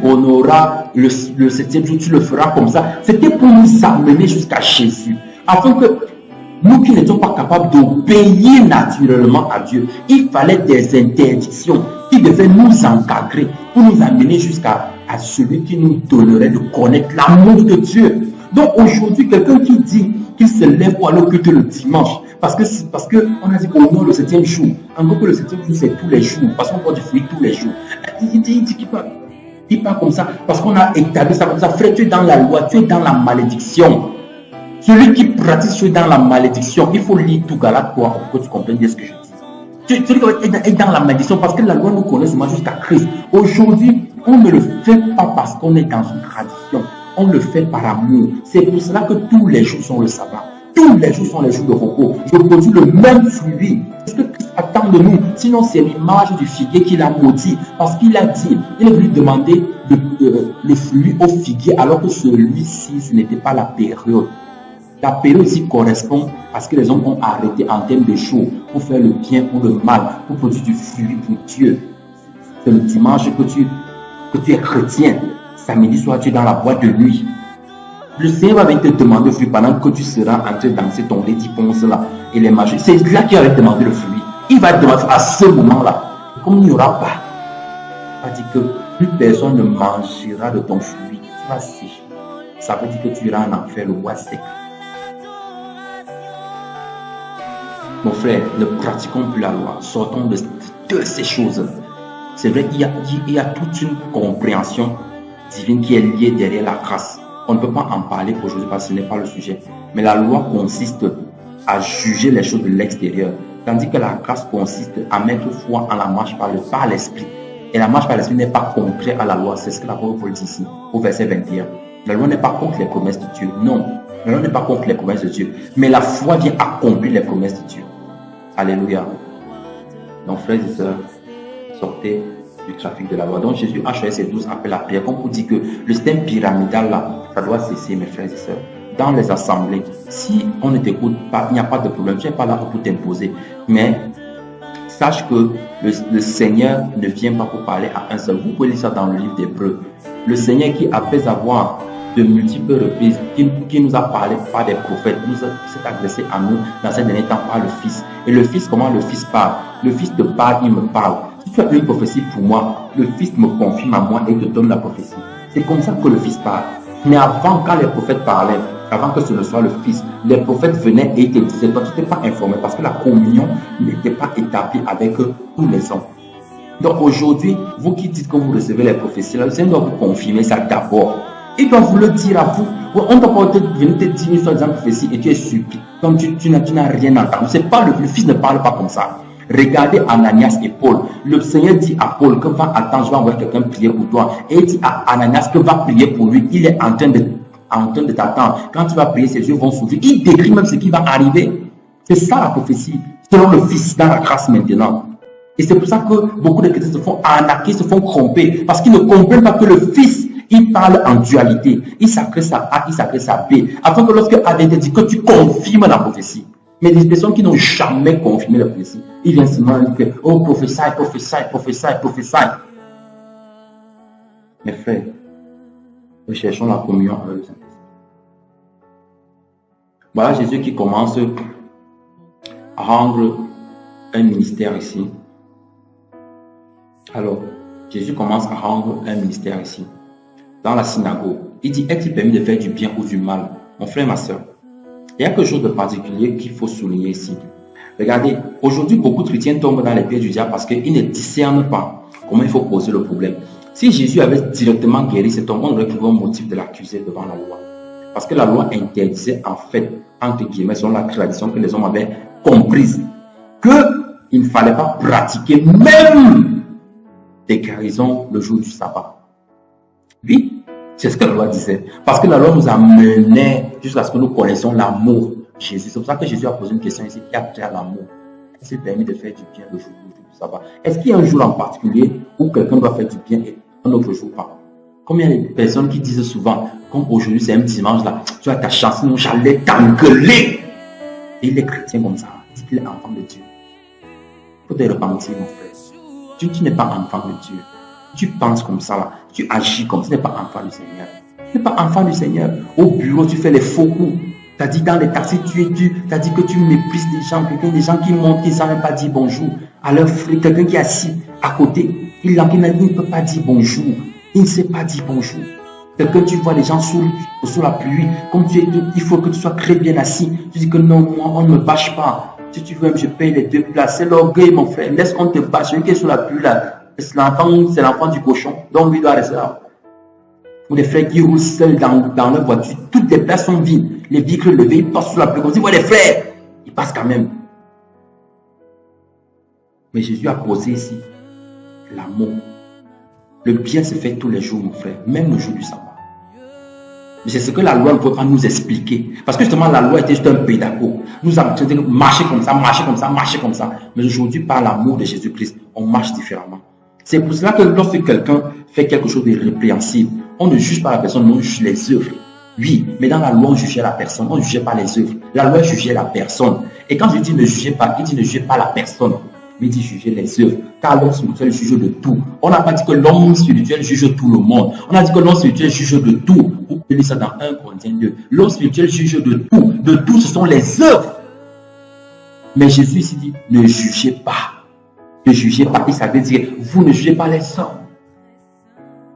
honoreras le 7e jour, tu le feras comme ça, c'était pour nous amener jusqu'à Jésus, afin que nous qui n'étions pas capables d'obéir naturellement à Dieu, il fallait des interdictions qui devaient nous encadrer pour nous amener jusqu'à celui qui nous donnerait de connaître l'amour de Dieu. Donc aujourd'hui, quelqu'un qui dit qu'il se lève pour aller au culte le dimanche, parce que on a dit au moins le 7e jour, encore que le 7e jour c'est tous les jours, parce qu'on porte du fruit tous les jours. Il dit qu'il parle comme ça, parce qu'on a établi ça comme ça. Frère, tu es dans la loi, tu es dans la malédiction. Celui qui pratique, tu es dans la malédiction. Il faut lire tout Galates pour que tu comprennes bien ce que je dis. Celui qui est dans la malédiction, parce que la loi nous connaît seulement jusqu'à Christ. Aujourd'hui, on ne le fait pas parce qu'on est dans une tradition. On le fait par amour. C'est pour cela que tous les jours sont le sabbat. Tous les jours sont les jours de repos. Je produis le même fruit. C'est ce que Christ attend de nous. Sinon, c'est l'image du figuier qu'il a maudit. Parce qu'il a dit, il est venu demander le fruit au figuier, alors que celui-ci, ce n'était pas la période. La période ici correspond à ce que les hommes ont arrêté en termes de choses pour faire le bien ou le mal, pour produire du fruit pour Dieu. C'est le dimanche que tu es chrétien. Samedi soir, tu es dans la boîte de nuit. Le Seigneur va venir te demander le fruit pendant que tu seras en train de danser ton Lady Ponce là et les marchés. C'est là qu'il va te demander le fruit. Il va te demander à ce moment-là. Comme il n'y aura pas, il va dire que plus personne ne mangera de ton fruit. Tu vas sécher. Ça veut dire que tu iras en enfer, le bois sec. Mon frère, ne pratiquons plus la loi. Sortons de ces choses. C'est vrai qu'il y a toute une compréhension divine qui est liée derrière la grâce. On ne peut pas en parler aujourd'hui parce que ce n'est pas le sujet. Mais la loi consiste à juger les choses de l'extérieur. Tandis que la grâce consiste à mettre foi en la marche par l'esprit. Et la marche par l'esprit n'est pas contraire à la loi. C'est ce que l'apôtre Paul dit ici, au verset 21. La loi n'est pas contre les promesses de Dieu. Non, la loi n'est pas contre les promesses de Dieu. Mais la foi vient accomplir les promesses de Dieu. Alléluia. Donc, frères et sœurs, sortez du trafic de la loi. Donc, Jésus a choisi ses 12 appels à prière. Comme pour dire que le système pyramidal, là, ça doit cesser, mes frères et sœurs. Dans les assemblées, si on ne t'écoute pas, il n'y a pas de problème. Tu n'es pas là pour t'imposer. Mais sache que le Seigneur ne vient pas pour parler à un seul. Vous pouvez lire ça dans le livre d'Hébreux. Le Seigneur qui, après avoir de multiples reprises, qui nous a parlé par des prophètes, s'est adressé à nous dans ces derniers temps par le Fils. Et le Fils, comment le Fils parle? Le Fils te parle, il me parle. Si tu as une prophétie pour moi, le Fils me confirme à moi et te donne la prophétie. C'est comme ça que le Fils parle. Mais avant, quand les prophètes parlaient, avant que ce ne soit le Fils, les prophètes venaient et te disaient, toi tu n'étais pas informé parce que la communion n'était pas établie avec tous les hommes. Donc aujourd'hui, vous qui dites que vous recevez les prophéties, le Seigneur doit vous confirmer ça d'abord. Il doit vous le dire à vous. On ne doit pas venir te dire une fois dans la prophétie et tu es surpris. Comme tu n'as rien entendu. C'est pas le Fils ne parle pas comme ça. Regardez Ananias et Paul. Le Seigneur dit à Paul que va attendre, je vais envoyer quelqu'un prier pour toi. Et il dit à Ananias que va prier pour lui. Il est en train de t'attendre. Quand tu vas prier, ses yeux vont s'ouvrir. Il décrit même ce qui va arriver. C'est ça la prophétie. Selon le Fils, dans la grâce maintenant. Et c'est pour ça que beaucoup de chrétiens se font arnaquer, se font tromper. Parce qu'ils ne comprennent pas que le Fils, il parle en dualité. Il s'adresse à A, il s'adresse à B. Afin que lorsque A vient te dire que tu confirmes la prophétie. Mais des personnes qui n'ont jamais confirmé la prophétie, ils viennent seulement dire que, oh, prophétie. Mes frères, nous cherchons la communion avec le Saint-Esprit. Voilà Jésus qui commence à rendre un ministère ici. Alors, Jésus commence à rendre un ministère ici. dans la synagogue. Il dit, est-il permis de faire du bien ou du mal? Mon frère, ma soeur, il y a quelque chose de particulier qu'il faut souligner ici. Regardez, aujourd'hui, beaucoup de chrétiens tombent dans les pieds du diable parce qu'ils ne discernent pas comment il faut poser le problème. Si Jésus avait directement guéri cet homme, on aurait trouvé un motif de l'accuser devant la loi. Parce que la loi interdisait en fait, entre guillemets, selon la tradition que les hommes avaient comprise, qu'il ne fallait pas pratiquer même des guérisons le jour du sabbat. Oui, c'est ce que la loi disait. Parce que la loi nous amenait jusqu'à ce que nous connaissions l'amour de Jésus. C'est pour ça que Jésus a posé une question ici qui a trait à l'amour. Est-ce qu'il permet de faire du bien le jour du sabbat? Est-ce qu'il y a un jour en particulier où quelqu'un doit faire du bien et un autre jour pas? Comme il y a des personnes qui disent souvent, comme aujourd'hui c'est un dimanche là, tu as ta chance, sinon j'allais t'engueuler. Et les chrétiens comme ça, disent qu'il est enfant de Dieu. Il faut te repentir, mon frère. Tu n'es pas enfant de Dieu. Tu penses comme ça là, tu agis comme ça, tu n'es pas enfant du Seigneur. Tu n'es pas enfant du Seigneur. Au bureau, tu fais les faux coups. Tu as dit dans les taxis, tu as dit que tu méprises des gens, des gens qui montent, qui ne savent même pas dire bonjour. À leur frère, quelqu'un qui est assis à côté, il ne peut pas dire bonjour. Il ne sait pas dire bonjour. Quelqu'un, tu vois les gens sous la pluie, comme il faut que tu sois très bien assis. Tu dis que non, moi, on ne me bâche pas. Si tu veux, je paye les 2 places. C'est l'orgueil, mon frère. Laisse qu'on te bâche. Celui qui est sous la pluie là, c'est l'enfant du cochon. Donc lui doit rester là. Ou des frères qui roulent seuls dans leur voiture. Toutes les places sont vides. Les véhicules levés, ils passent sous la pluie. On dit, ouais, les frères, ils passent quand même. Mais Jésus a posé ici l'amour. Le bien se fait tous les jours, mon frère, même le jour du sabbat. Mais c'est ce que la loi ne peut pas nous expliquer. Parce que justement, la loi était juste un pédagogue. Nous avons dit marcher comme ça, marcher comme ça, marcher comme ça. Mais aujourd'hui, par l'amour de Jésus-Christ, on marche différemment. C'est pour cela que lorsque quelqu'un fait quelque chose de répréhensible, on ne juge pas la personne, mais on juge les œuvres. Oui, mais dans la loi, on jugeait la personne, on ne jugeait pas les œuvres. La loi jugeait la personne. Et quand je dis ne jugez pas, il dit ne jugez pas la personne. Mais il dit juger les œuvres. Car l'homme spirituel juge de tout. On n'a pas dit que l'homme spirituel juge tout le monde. On a dit que l'homme spirituel juge de tout. Vous pouvez lire ça dans 1 Corinthiens 2. L'homme spirituel juge de tout. De tout, ce sont les œuvres. Mais Jésus ici dit, ne jugez pas. Ne jugez pas. Il savait dire, vous ne jugez pas les hommes.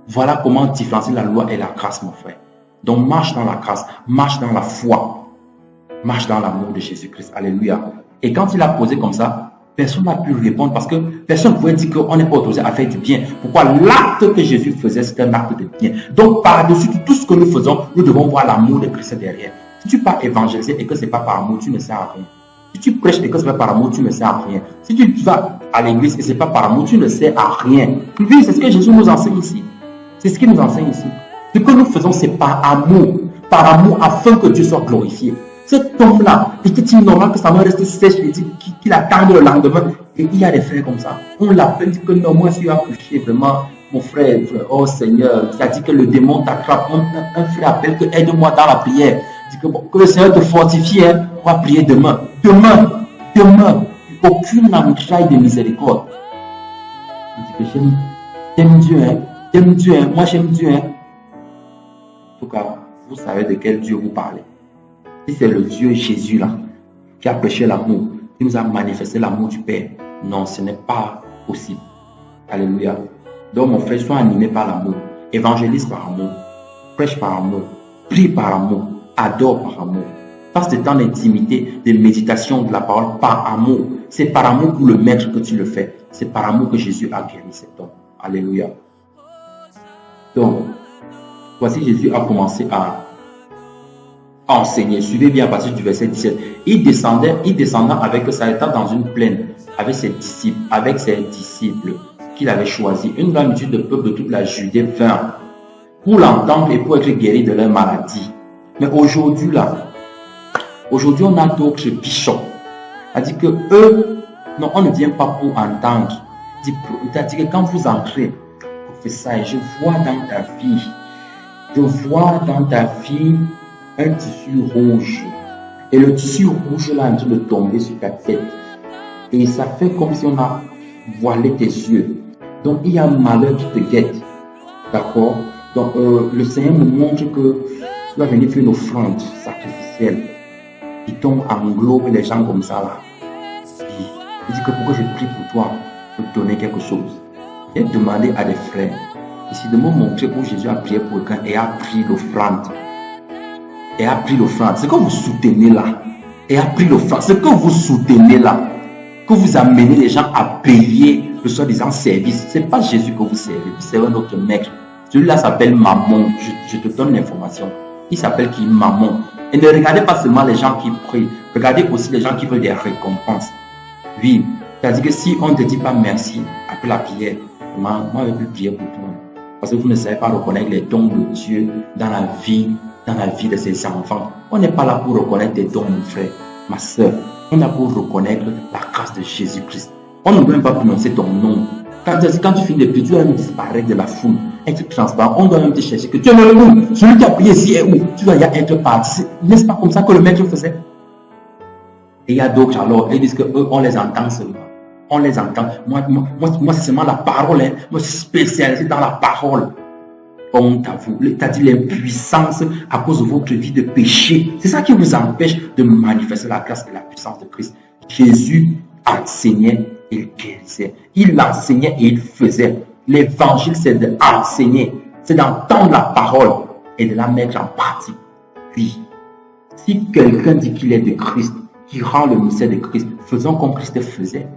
Voilà comment différencier la loi et la grâce, mon frère. Donc marche dans la grâce, marche dans la foi, marche dans l'amour de Jésus-Christ. Alléluia. Et quand il a posé comme ça, personne n'a pu répondre parce que personne ne pouvait dire qu'on n'est pas autorisé à faire du bien. Pourquoi? L'acte que Jésus faisait, c'était un acte de bien. Donc, par-dessus tout ce que nous faisons, nous devons voir l'amour de Christ derrière. Si tu pars évangéliser et que ce n'est pas par amour, tu ne sers à rien. Si tu prêches et que ce n'est pas par amour, tu ne sers à rien. Si tu vas à l'église et ce n'est pas par amour, tu ne sers à rien. Oui, c'est ce que Jésus nous enseigne ici. C'est ce qu'il nous enseigne ici. Ce que nous faisons, c'est par amour afin que Dieu soit glorifié. Cet homme-là, était-il normal que sa main reste sèche et qu'il attende le lendemain? Et il y a des frères comme ça. On l'appelle, dit que non, moi, si tu as couché vraiment, mon frère, oh Seigneur, qui a dit que le démon t'attrape. Un frère appelle que aide-moi dans la prière. Dit que, bon, que le Seigneur te fortifie, hein, on va prier demain. Demain, aucune entraille de miséricorde. Il dit que j'aime Dieu, hein, moi j'aime Dieu. Hein. En tout cas, vous savez de quel Dieu vous parlez. Si c'est le Dieu Jésus là, qui a prêché l'amour, qui nous a manifesté l'amour du Père, non, ce n'est pas possible. Alléluia. Donc mon frère, sois animé par l'amour, évangélise par amour, prêche par amour, prie par amour, adore par amour. Passe des temps d'intimité, de méditation de la parole par amour. C'est par amour pour le maître que tu le fais. C'est par amour que Jésus a guéri cet homme. Alléluia. Donc, voici Jésus a commencé à enseigner. Suivez bien à partir du verset 17. Il descendant avec sa état dans une plaine avec ses disciples qu'il avait choisis. Une grande multitude de peuple de toute la Judée vint pour l'entendre et pour être guéri de leur maladie. Mais aujourd'hui on a d'autres bichons. C'est-à-dire que eux, non, on ne vient pas pour entendre. C'est-à-dire que quand vous entrez, professeur, je vois dans ta vie un tissu rouge. Et le tissu rouge là est en train de tomber sur ta tête. Et ça fait comme si on a voilé tes yeux. Donc il y a un malheur qui te guette. D'accord? Donc le Seigneur nous montre que tu vas venir faire une offrande sacrificielle. Il tombe englobe les gens comme ça là. Il dit que pourquoi je prie pour toi, pour te donner quelque chose. J'ai demandé à des frères Ici, de me montrer où Jésus a prié pour quelqu'un et a pris l'offrande. Et a pris l'offrande. Ce que vous soutenez là. Et a pris l'offrande. Ce que vous soutenez là. Que vous amenez les gens à payer le soi-disant service. Ce n'est pas Jésus que vous servez. Vous servez un autre maître. Celui-là s'appelle Mammon. Je te donne l'information. Il s'appelle qui? Mammon. Et ne regardez pas seulement les gens qui prient. Regardez aussi les gens qui veulent des récompenses. Oui. C'est-à-dire que si on ne te dit pas merci après la prière, moi, je vais plus prier pour toi. Parce que vous ne savez pas reconnaître les dons de Dieu dans la vie de ses enfants. On n'est pas là pour reconnaître tes dons, mon frère, ma soeur. On est là pour reconnaître la grâce de Jésus-Christ. On ne doit même pas prononcer ton nom. Quand tu finis de prier, tu dois même disparaître de la foule. Être transparent. On doit même te chercher que tu es où? Celui qui a prié ici est où? Tu dois y être parti. N'est-ce pas comme ça que le maître faisait? Et il y a d'autres alors, ils disent qu'eux, on les entend seulement. On les entend. Moi c'est seulement la parole. Hein. Moi, je suis spécialisé dans la parole. Honte à vous. C'est-à-dire l'impuissance à cause de votre vie de péché. C'est ça qui vous empêche de manifester la grâce et la puissance de Christ. Jésus enseignait et il guérissait. Il enseignait et il faisait. L'évangile, c'est d'enseigner. C'est d'entendre la parole et de la mettre en pratique. Puis, si quelqu'un dit qu'il est de Christ, qui rend le mystère de Christ, faisons comme Christ faisait.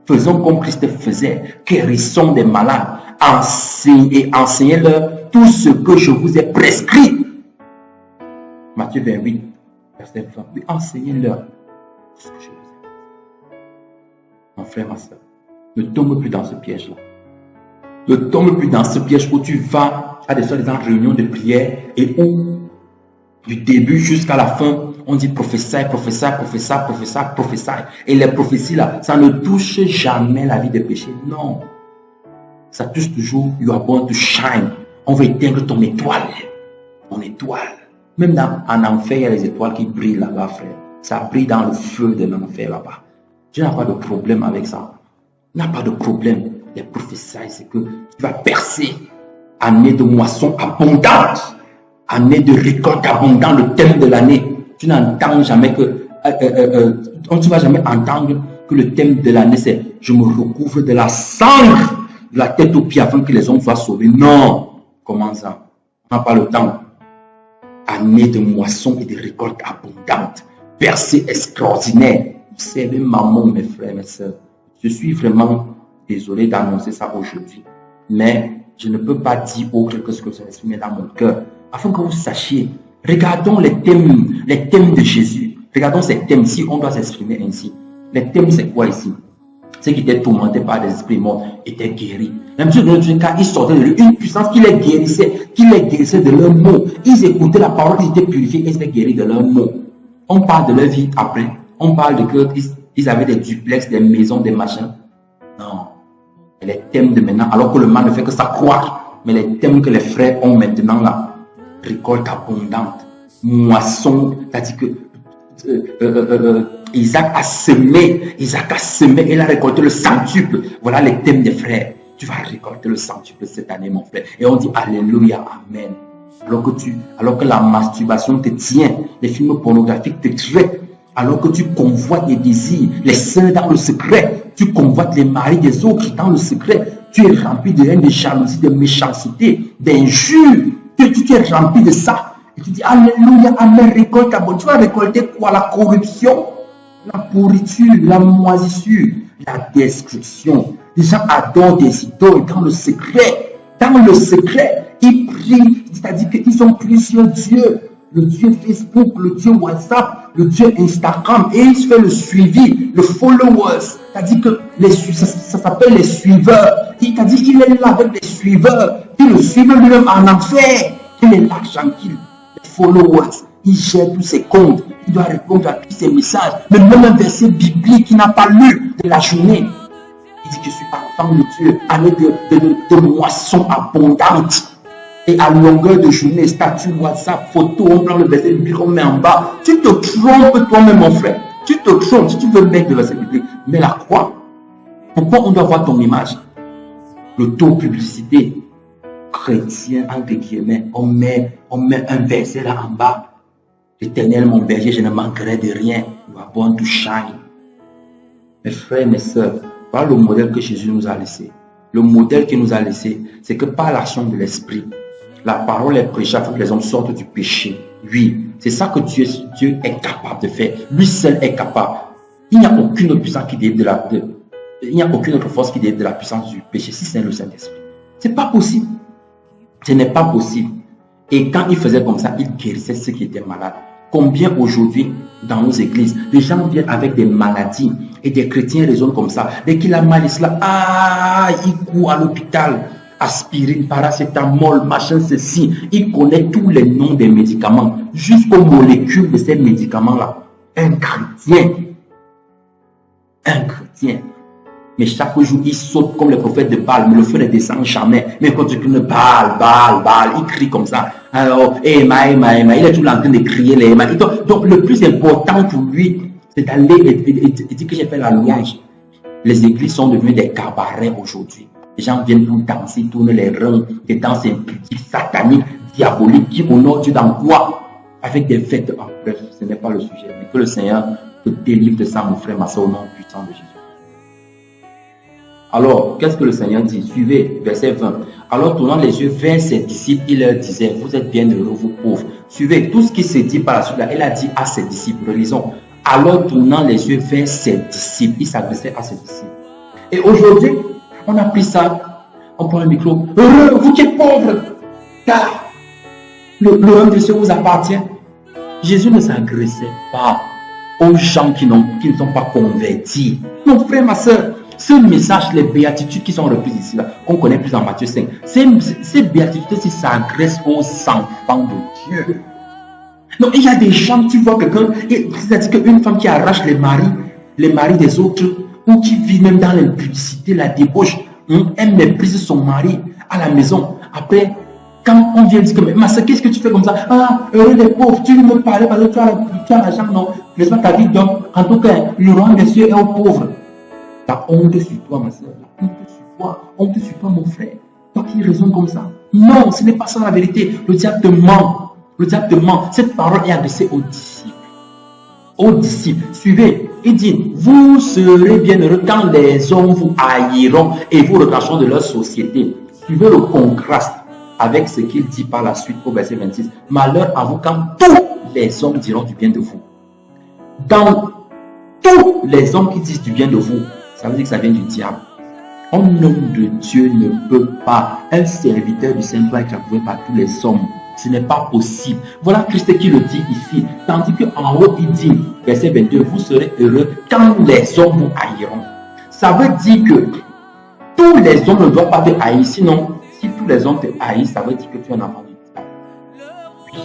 Faisons comme Christ faisait. Guérissons des malades. Enseignez-leur tout ce que je vous ai prescrit. Matthieu 28, verset 20. Oui, enseignez-leur ce que je vous ai prescrit. Mon frère, ma soeur, ne tombe plus dans ce piège-là. Ne tombe plus dans ce piège où tu vas à des soi-disant réunions de prière et où, du début jusqu'à la fin, on dit prophétie. Et les prophéties là, ça ne touche jamais la vie des péchés. Non. Ça touche toujours, you are born to shine. On va éteindre ton étoile. Ton étoile. Même en enfer, il y a les étoiles qui brillent là-bas, frère. Ça brille dans le feu de l'enfer là-bas. Tu n'as pas de problème avec ça. Tu n'as pas de problème. Les prophéties, c'est que tu vas percer. Année de moisson abondante. Année de récolte abondante, le thème de l'année. Tu n'entends jamais que... tu ne vas jamais entendre que le thème de l'année, c'est « Je me recouvre de la cendre de la tête aux pieds afin que les hommes soient sauvés. » Non. Comment ça? On n'a pas le temps. Année de moisson et de récolte abondante. Percée extraordinaire. Vous savez, maman, mes frères, mes soeurs, je suis vraiment désolé d'annoncer ça aujourd'hui. Mais je ne peux pas dire autre que ce que ça exprimé dans mon cœur. Afin que vous sachiez, regardons les thèmes de Jésus. Regardons ces thèmes, si on doit s'exprimer ainsi. Les thèmes, c'est quoi ici? Ceux qui étaient tourmentés par des esprits morts étaient guéris. Même si dans Dieu, quand ils sortaient de lui, une puissance qui les guérissait de leurs maux. Ils écoutaient la parole, ils étaient purifiés, ils étaient guéris de leurs maux. On parle de leur vie après. On parle de qu'ils avaient des duplex, des maisons, des machins. Non. Et les thèmes de maintenant, alors que le mal ne fait que s'accroître. Mais les thèmes que les frères ont maintenant là, récolte abondante, moisson, c'est-à-dire que Isaac a semé, et il a récolté le centuple. Voilà les thèmes des frères. Tu vas récolter le centuple cette année, mon frère. Et on dit Alléluia, Amen. Alors que la masturbation te tient, les films pornographiques te traitent, alors que tu convoites les désirs, les seins dans le secret, tu convoites les maris des autres dans le secret, tu es rempli de haine, de jalousie, de méchanceté, d'injures, tu es rempli de ça. Et tu dis Alléluia, Amen, récolte ta bonne. Tu vas récolter quoi? La corruption, la pourriture, la moisissure, la destruction. Les gens adorent des idoles dans le secret. Dans le secret, ils prient, c'est-à-dire qu'ils ont plusieurs dieux. Le Dieu Facebook, le Dieu WhatsApp, le Dieu Instagram. Et ils font le suivi, le followers. C'est-à-dire que ça s'appelle les suiveurs. C'est-à-dire qu'il est là avec les suiveurs. Puis le suiveur lui-même en enfer. Il est là tranquille. Les followers, il gère tous ses comptes. Il doit répondre à tous ses messages. Mais même un verset biblique qu'il n'a pas lu de la journée. Il dit que je suis enfant de Dieu, année de moisson abondante. Et à longueur de journée, statut, WhatsApp, photo, on prend le verset biblique, on met en bas. Tu te trompes toi-même, mon frère. Tu te trompes. Si tu veux mettre le verset biblique, mets la croix. Pourquoi on doit voir ton image? Le taux de publicité chrétien, entre guillemets, on met un verset là en bas. L'Éternel, mon berger, je ne manquerai de rien. You are born to shine. Mes frères, mes sœurs, voilà le modèle que Jésus nous a laissé. le modèle qu'il nous a laissé, c'est que par l'action de l'esprit, la parole est prêchée afin que les hommes sortent du péché. Oui, c'est ça que Dieu est capable de faire. Lui seul est capable. Il n'y a aucune autre puissance qui dérive il n'y a aucune autre force qui dérive de la puissance du péché, si c'est le Saint-Esprit. C'est pas possible. Ce n'est pas possible. Et quand il faisait comme ça, il guérissait ceux qui étaient malades. Combien aujourd'hui, dans nos églises, les gens viennent avec des maladies et des chrétiens raisonnent comme ça. Dès qu'il a mal, il court à l'hôpital. Aspirine, paracétamol, machin, ceci. Il connaît tous les noms des médicaments, jusqu'aux molécules de ces médicaments-là. Un chrétien. Mais chaque jour, il saute comme le prophète de Baal, mais le feu ne descend jamais. Mais quand tu cries Baal, il crie comme ça. Alors, Ema, il est tout le temps en train de crier les Ema. Donc, le plus important pour lui, c'est d'aller et dire que j'ai fait la louange. Les églises sont devenues des cabarets aujourd'hui. Les gens viennent pour danser, tourner les reins, des danses impudiques, sataniques, diaboliques, qui honorent Dieu dans quoi? Avec des fêtes. Oh, bref, ce n'est pas le sujet. Mais que le Seigneur te délivre de ça, mon frère, ma soeur, au nom puissant de Jésus. Alors, qu'est-ce que le Seigneur dit? Suivez, verset 20. Alors, tournant les yeux vers ses disciples, il leur disait, vous êtes bien heureux, vous pauvres. Suivez tout ce qui s'est dit par la suite. Là, il a dit à ses disciples, relisons. Alors, tournant les yeux vers ses disciples, il s'adressait à ses disciples. Et aujourd'hui, on a pris ça, on prend le micro. Heureux, vous qui êtes pauvres, car le règne de Dieu vous appartient. Jésus ne s'adressait pas aux gens qui ne sont pas convertis. Mon frère, ma soeur, ce message, les béatitudes qui sont reprises ici, qu'on connaît plus en Matthieu 5, ces béatitudes-ci s'adressent aux enfants de Dieu. Donc, il y a des gens, tu vois quelqu'un, c'est-à-dire qu'une femme qui arrache les maris des autres, ou qui vit même dans l'impudicité, la débauche, elle méprise son mari à la maison. Après, quand on vient dire que, mais ça, qu'est-ce que tu fais comme ça? Ah, heureux des pauvres, tu ne me parles parce que tu as l'argent, non? N'est-ce pas ta vie? Donc, en tout cas, le roi des cieux est aux pauvres. La honte sur toi, ma soeur. La honte sur toi. Honte sur toi, mon frère. Toi qui raisonnes comme ça. Non, ce n'est pas ça la vérité. Le diable te ment. Le diable te ment. Cette parole est adressée aux disciples. Aux disciples. Suivez. Il dit, vous serez bien heureux quand les hommes vous haïront et vous recracheront de leur société. Suivez le contraste avec ce qu'il dit par la suite au verset 26. Malheur à vous quand tous les hommes diront du bien de vous. Dans tous les hommes qui disent du bien de vous, ça veut dire que ça vient du diable. Un homme de Dieu ne peut pas, un serviteur du Saint-Esprit être approuvé par tous les hommes. Ce n'est pas possible. Voilà Christ qui le dit ici. Tandis qu'en haut, il dit, verset 22, vous serez heureux quand les hommes vous haïront. Ça veut dire que tous les hommes ne doivent pas te haïr. Sinon, si tous les hommes te haïssent, ça veut dire que tu es un enfant du diable. Oui.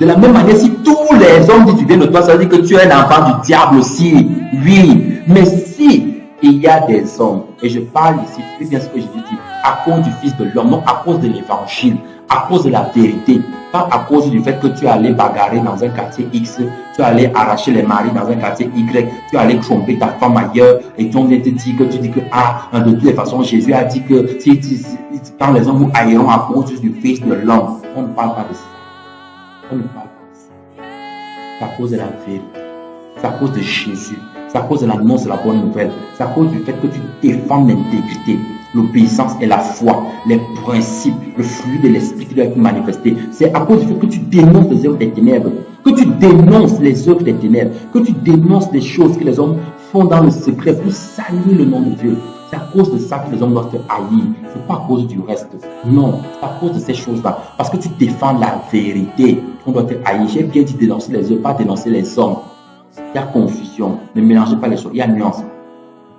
De la même manière, si tous les hommes disent du bien de toi, ça veut dire que tu es un enfant du diable aussi. Oui. Mais si il y a des hommes, et je parle ici, c'est bien ce que je dis, à cause du Fils de l'homme, non à cause de l'évangile, à cause de la vérité, pas à cause du fait que tu es allé bagarrer dans un quartier X, tu es allé arracher les maris dans un quartier Y, tu es allé tromper ta femme ailleurs, et on vient te dire que tu dis que, de toutes les façons, Jésus a dit que quand les hommes vous haïront à cause du Fils de l'homme, on ne parle pas de ça. On ne parle pas de ça. C'est à cause de la vérité. C'est à cause de Jésus. C'est à cause de l'annonce de la bonne nouvelle. C'est à cause du fait que tu défends l'intégrité, l'obéissance et la foi, les principes, le fruit de l'esprit qui doit être manifesté. C'est à cause du fait que tu dénonces les œuvres des ténèbres, que tu dénonces les œuvres des ténèbres, que tu dénonces les choses que les hommes font dans le secret pour salir le nom de Dieu. C'est à cause de ça que les hommes doivent te haïr. C'est pas à cause du reste. Non, c'est à cause de ces choses-là. Parce que tu défends la vérité. On doit te haïr. J'ai bien dit dénoncer les œuvres, pas dénoncer les hommes. Il y a confusion. Ne mélangez pas les choses. Il y a nuance.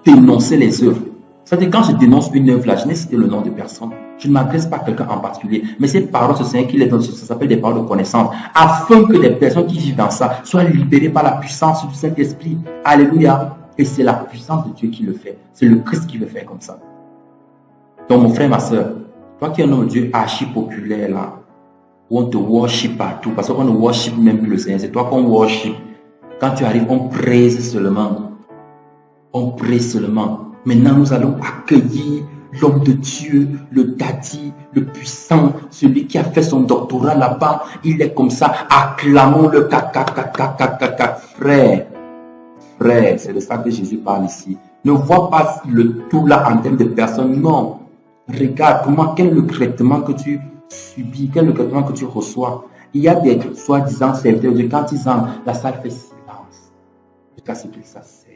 Dénoncer les œuvres. C'est-à-dire, quand je dénonce une œuvre là, je n'ai cité le nom de personne. Je ne m'adresse pas à quelqu'un en particulier. Mais ces paroles, ce Seigneur qui les donne, ça s'appelle des paroles de connaissance. Afin que les personnes qui vivent dans ça soient libérées par la puissance du Saint-Esprit. Alléluia. Et c'est la puissance de Dieu qui le fait. C'est le Christ qui le fait comme ça. Donc, mon frère, ma soeur, toi qui es un homme de Dieu archi populaire là, où on te worship partout, parce qu'on ne worship même plus le Seigneur, c'est toi qu'on worship. Quand tu arrives, on praise seulement. On praise seulement. Maintenant, nous allons accueillir l'homme de Dieu, le daddy, le puissant, celui qui a fait son doctorat là-bas. Il est comme ça. Acclamons-le. Frère, c'est de ça que Jésus parle ici. Ne vois pas le tout là en termes de personnes. Non. Regarde quel est le traitement que tu subis, quel est le traitement que tu reçois. Il y a des soi-disant serviteurs de Dieu, quand ils entrent, la salle fait silence. Jusqu'à ce qu'ils s'asseyent.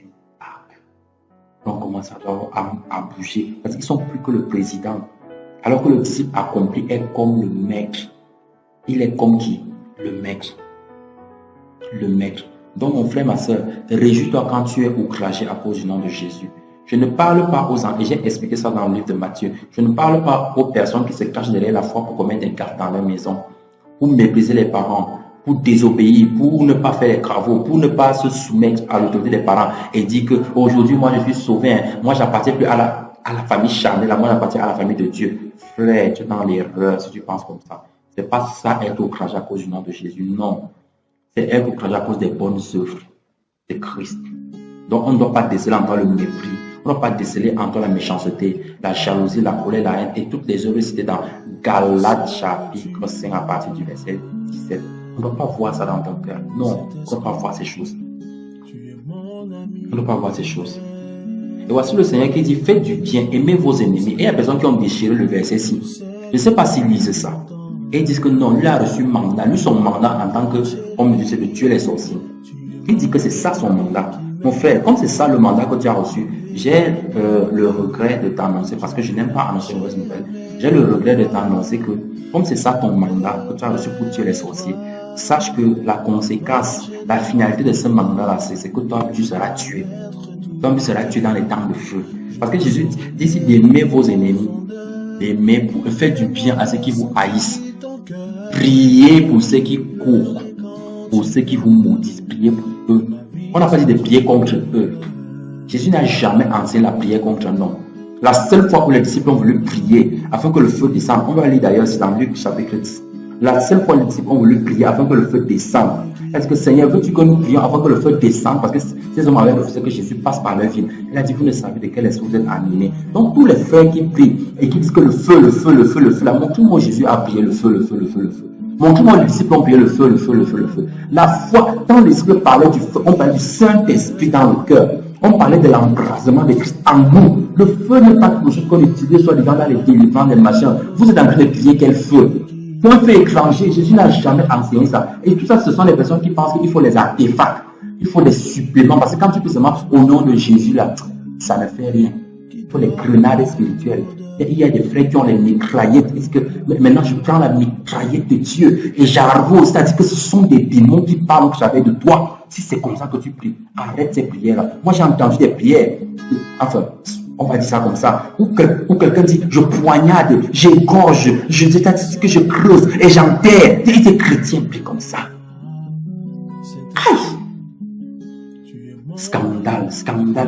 On commence à bouger. Parce qu'ils sont plus que le président. Alors que le disciple accompli est comme le maître. Il est comme qui? Le maître. Le maître. Donc mon frère, ma soeur, réjouis-toi quand tu es outragé à cause du nom de Jésus. Je ne parle pas aux gens, et j'ai expliqué ça dans le livre de Matthieu, je ne parle pas aux personnes qui se cachent derrière la foi pour commettre des gaffes dans leur maison, pour mépriser les parents, pour désobéir, pour ne pas faire les travaux, pour ne pas se soumettre à l'autorité des parents et dire que aujourd'hui moi je suis sauvé, hein. Moi j'appartiens plus à la famille charnelle, moi j'appartiens à la famille de Dieu. Frère, tu es dans l'erreur si tu penses comme ça. C'est pas ça être outragé à cause du nom de Jésus, non. C'est être outragé à cause des bonnes œuvres de Christ. Donc on ne doit pas déceler en toi le mépris, on ne doit pas déceler en toi la méchanceté, la jalousie, la colère, la haine et toutes les œuvres citées dans Galates chapitre 5 à partir du verset 17. On ne doit pas voir ça dans ton cœur. Non, on ne doit pas voir ces choses. On ne doit pas voir ces choses. Et voici le Seigneur qui dit, faites du bien, aimez vos ennemis. Et il y a des personnes qui ont déchiré le verset 6. Je ne sais pas s'ils lisent ça. Et ils disent que non, lui a reçu mandat. Lui, son mandat en tant qu'homme de Dieu, c'est de tuer les sorciers. Il dit que c'est ça son mandat. Mon frère, comme c'est ça le mandat que tu as reçu, j'ai le regret de t'annoncer, parce que je n'aime pas annoncer une mauvaise nouvelle, j'ai le regret de t'annoncer que, comme c'est ça ton mandat que tu as reçu pour tuer les sorciers, sache que la conséquence, la finalité de ce mandat-là, c'est que toi, tu seras tué. Toi, tu seras tué dans les temps de feu. Parce que Jésus dit ici d'aimer vos ennemis, faites du bien à ceux qui vous haïssent. Priez pour ceux qui courent, pour ceux qui vous maudissent, priez pour eux. On n'a pas dit de prier contre eux. Jésus n'a jamais enseigné la prière contre un homme. La seule fois où les disciples ont voulu prier afin que le feu descende, on va lire d'ailleurs, c'est dans Luc chapitre 10. La seule fois où les disciples ont voulu prier afin que le feu descende. Est-ce que Seigneur, veux-tu que nous prions afin que le feu descende? Parce que ces hommes avaient refusé que Jésus passe par leur vie. Il a dit, vous ne savez de quel esprit vous êtes animés. Donc tous les frères qui prient et qui disent que le feu, là, montre-moi Jésus a prié le feu. Montre-moi les disciples ont prié le feu. La foi, quand les disciples parlaient du feu, on parlait du Saint-Esprit dans le cœur. On parlait de l'embrasement de Christ en nous. Le feu n'est pas quelque chose qu'on utilise soit dans les délivrances, des machins. Vous êtes en train de prier quel feu? C'est un feu étranger. Jésus n'a jamais enseigné ça. Et tout ça, ce sont les personnes qui pensent qu'il faut les artefacts. Il faut des suppléments. Parce que quand tu peux seulement au nom de Jésus, là, ça ne fait rien. Il faut les grenades spirituelles. Et il y a des frères qui ont les mitraillettes. Est-ce que maintenant je prends la mitraillette de Dieu et j'arrose, c'est-à-dire que ce sont des démons qui parlent au travers de toi. Si c'est comme ça que tu pries, arrête ces prières-là. Moi j'ai entendu des prières, enfin, on va dire ça comme ça, où quelqu'un dit je poignarde, j'égorge, je dis que je creuse et j'enterre. Et des chrétiens prient comme ça. Aïe! Scandale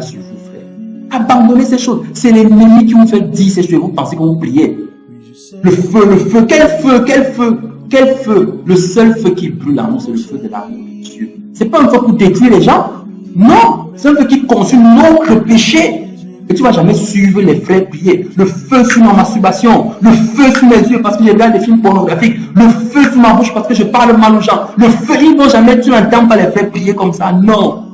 sur vous, frère. Abandonnez ces choses. C'est l'ennemi qui vous fait dire ces choses. Vous pensez que vous priez. Le feu. Quel feu? Le seul feu qui brûle en nous, c'est le feu de l'amour de Dieu. C'est pas un feu pour détruire les gens. Non. C'est un feu qui consume notre péché. Et tu vas jamais suivre les frères prier. Le feu sur ma masturbation. Le feu sur mes yeux parce que je regarde des films pornographiques. Le feu sur ma bouche parce que je parle mal aux gens. Le feu, ils vont jamais, tu n'entends pas les frères prier comme ça. Non.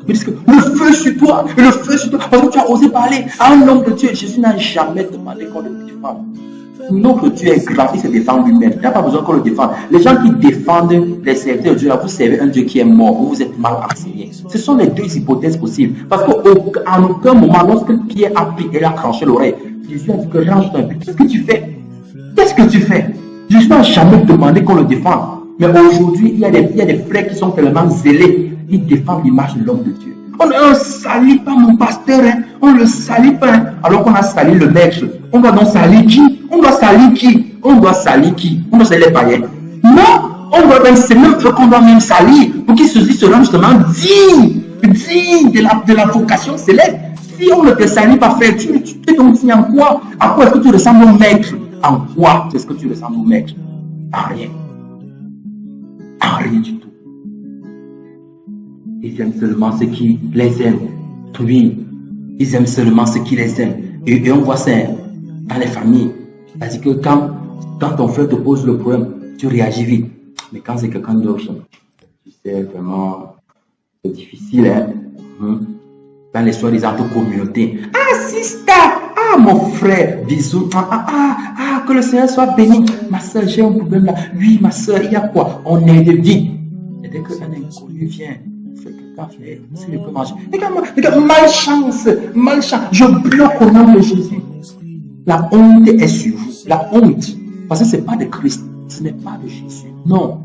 Parce que le feu sur toi, parce que tu as osé parler à un homme de Dieu. Jésus n'a jamais demandé qu'on le défende. Notre Dieu est grand, il se défend lui-même. Il n'y a pas besoin qu'on le défende. Les gens qui défendent les serviteurs de Dieu, là, vous servez un Dieu qui est mort ou vous êtes mal enseigné. Ce sont les deux hypothèses possibles. Parce qu'en aucun moment, lorsque Pierre a pris et a tranché l'oreille, Jésus a dit que range-toi un peu. Qu'est-ce que tu fais? Jésus n'a jamais demandé qu'on le défende. Mais aujourd'hui, il y a des frères qui sont tellement zélés. Ils défendent l'image de l'homme de Dieu. On ne salit pas mon pasteur, hein. On ne le salit pas, hein. Alors qu'on a sali le maître. On doit donc salir qui? On doit salir les païens. Non, on doit même, c'est même eux qu'on doit même salir pour qu'ils se rendent justement dignes de la vocation céleste. Si on ne te salit pas, frère, tu es donc dit en quoi? À quoi est-ce que tu ressembles au maître? En quoi est-ce que tu ressembles au maître? En rien. En rien du tout. Ils aiment seulement ceux qui les aiment. Oui, ils aiment seulement ceux qui les aiment. Et on voit ça dans les familles. C'est-à-dire que quand ton frère te pose le problème, tu réagis vite. Mais quand c'est quelqu'un d'autre, tu sais, vraiment, c'est difficile. Hein? dans les soi-disant communautés. Ah, sister! Ah, mon frère! Bisous! Que le Seigneur soit béni. Ma soeur, j'ai un problème là. Oui, ma soeur, il y a quoi? On est de vie. Et dès qu'un inconnu vient, si je peux manger. Regarde, malchance, malchance. Je bloque au nom de Jésus. La honte est sur vous. La honte. Parce que ce n'est pas de Christ. Ce n'est pas de Jésus. Non.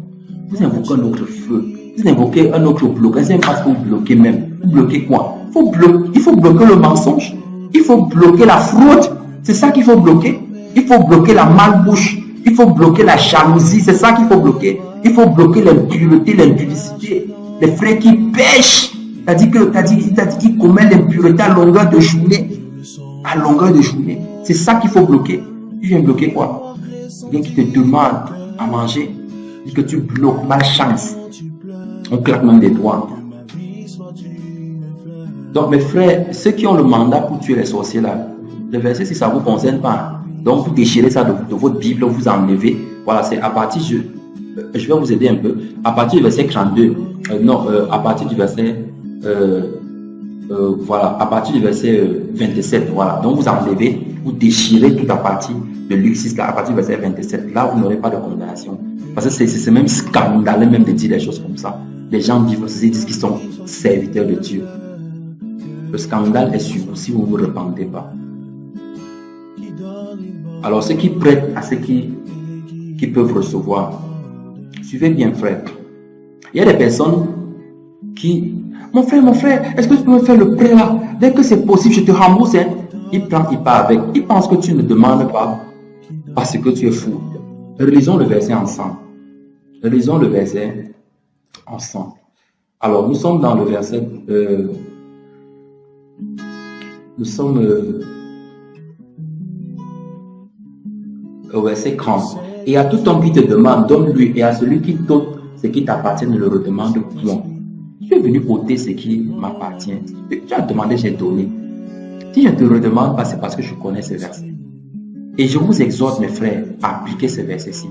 Vous invoquez un autre feu. Vous invoquez un autre blocage. C'est parce que vous bloquez même. Vous bloquez quoi? Il faut bloquer le mensonge. Il faut bloquer la fraude. C'est ça qu'il faut bloquer. Il faut bloquer la malbouche. Il faut bloquer la jalousie. C'est ça qu'il faut bloquer. Il faut bloquer l'impureté, l'impudicité. Les frères qui pêchent. T'as dit qu'ils commettent l'impureté à longueur de journée. À longueur de journée. C'est ça qu'il faut bloquer. Tu viens bloquer quoi? Quelqu'un qui te demande à manger. Dit que tu bloques, malchance. On claque même des doigts. Donc mes frères, ceux qui ont le mandat pour tuer les sorciers là, le verset si ça ne vous concerne pas. Donc vous déchirez ça de votre Bible, vous enlevez. Voilà, c'est à partir, je vais vous aider un peu. À partir du verset 32, à partir du verset, voilà, à partir du verset 27, voilà. Donc vous enlevez, vous déchirez toute la partie de Luc 6, là, à partir du verset 27. Là, vous n'aurez pas de condamnation. Parce que c'est même scandaleux même de dire des choses comme ça. Les gens disent qu'ils sont serviteurs de Dieu. Le scandale est sur vous si vous ne vous repentez pas. Alors ceux qui prêtent à ceux qui peuvent recevoir, suivez bien frère. Il y a des personnes qui, mon frère, est-ce que tu peux me faire le prêt là? Dès que c'est possible, je te rembourse. Hein? Il prend, il part avec. Il pense que tu ne demandes pas parce que tu es fou. Relisons le verset ensemble. Relisons le verset ensemble. Alors, nous sommes dans le verset... nous sommes au verset 30. Et à tout homme qui te demande, donne-lui. Et à celui qui t'ôte ce qui t'appartient, ne le redemande point. Je suis venu ôter ce qui m'appartient. Tu as demandé, j'ai donné. Si je ne te redemande pas, c'est parce que je connais ces versets. Et je vous exhorte, mes frères, à appliquer ces versets-ci.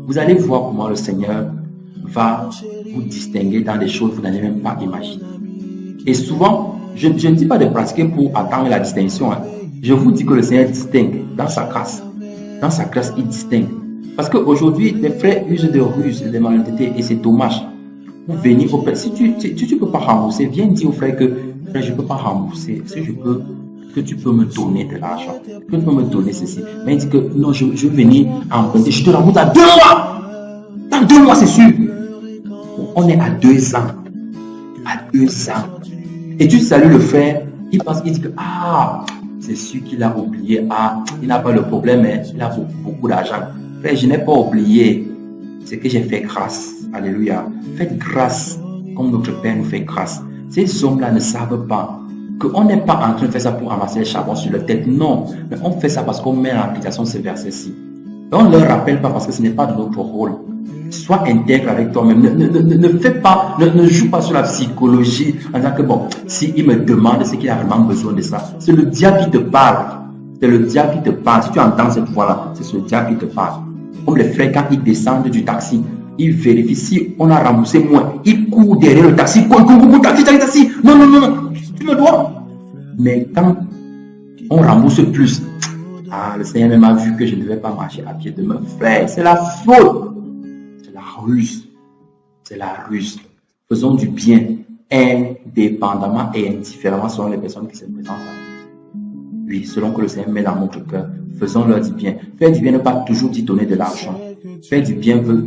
Vous allez voir comment le Seigneur va vous distinguer dans des choses que vous n'allez même pas imaginer. Et souvent, je ne dis pas de pratiquer pour attendre la distinction. Hein. Je vous dis que le Seigneur distingue dans sa grâce. Dans sa grâce, il distingue. Parce qu'aujourd'hui, les frères usent de ruses, de malhonnêteté, et c'est dommage. Vous venez au frère. Si tu ne peux pas rembourser, viens dire au frère que frère, je ne peux pas rembourser. Si je peux, que tu peux me donner de l'argent. Que tu peux me donner ceci. Mais il dit que non, je vais venir emprunter. Je te rembourse à 2 mois. Dans 2 mois, c'est sûr. On est à 2 ans. À 2 ans. Et tu salues le frère. Il pense qu'il dit que c'est sûr qu'il a oublié. Il n'a pas le problème, mais il a beaucoup d'argent. Frère, je n'ai pas oublié. C'est que j'ai fait grâce. Alléluia. Faites grâce comme notre Père nous fait grâce. Ces hommes-là ne savent pas qu'on n'est pas en train de faire ça pour ramasser les charbons sur leur tête. Non, mais on fait ça parce qu'on met en application ces versets-ci. On ne leur rappelle pas parce que ce n'est pas de notre rôle. Sois intègre avec toi-même. Ne fais pas, ne joue pas sur la psychologie en disant que bon, s'il me demande ce qu'il a vraiment besoin de ça, c'est le diable qui te parle. C'est le diable qui te parle. Si tu entends cette voix-là, c'est le diable qui te parle. Comme les frères, quand ils descendent du taxi, ils vérifient si on a remboursé moins. Ils courent derrière le taxi. Taxi. Non. Tu me dois. Mais quand on rembourse plus, le Seigneur même a vu que je ne devais pas marcher à pied de mon frère. C'est la faute. C'est la ruse. C'est la ruse. Faisons du bien indépendamment et indifféremment selon les personnes qui se présentent à nous. Oui, selon que le Seigneur met dans notre cœur. Faisons-leur du bien. Faire du bien ne pas toujours dire donner de l'argent. Faire du bien veut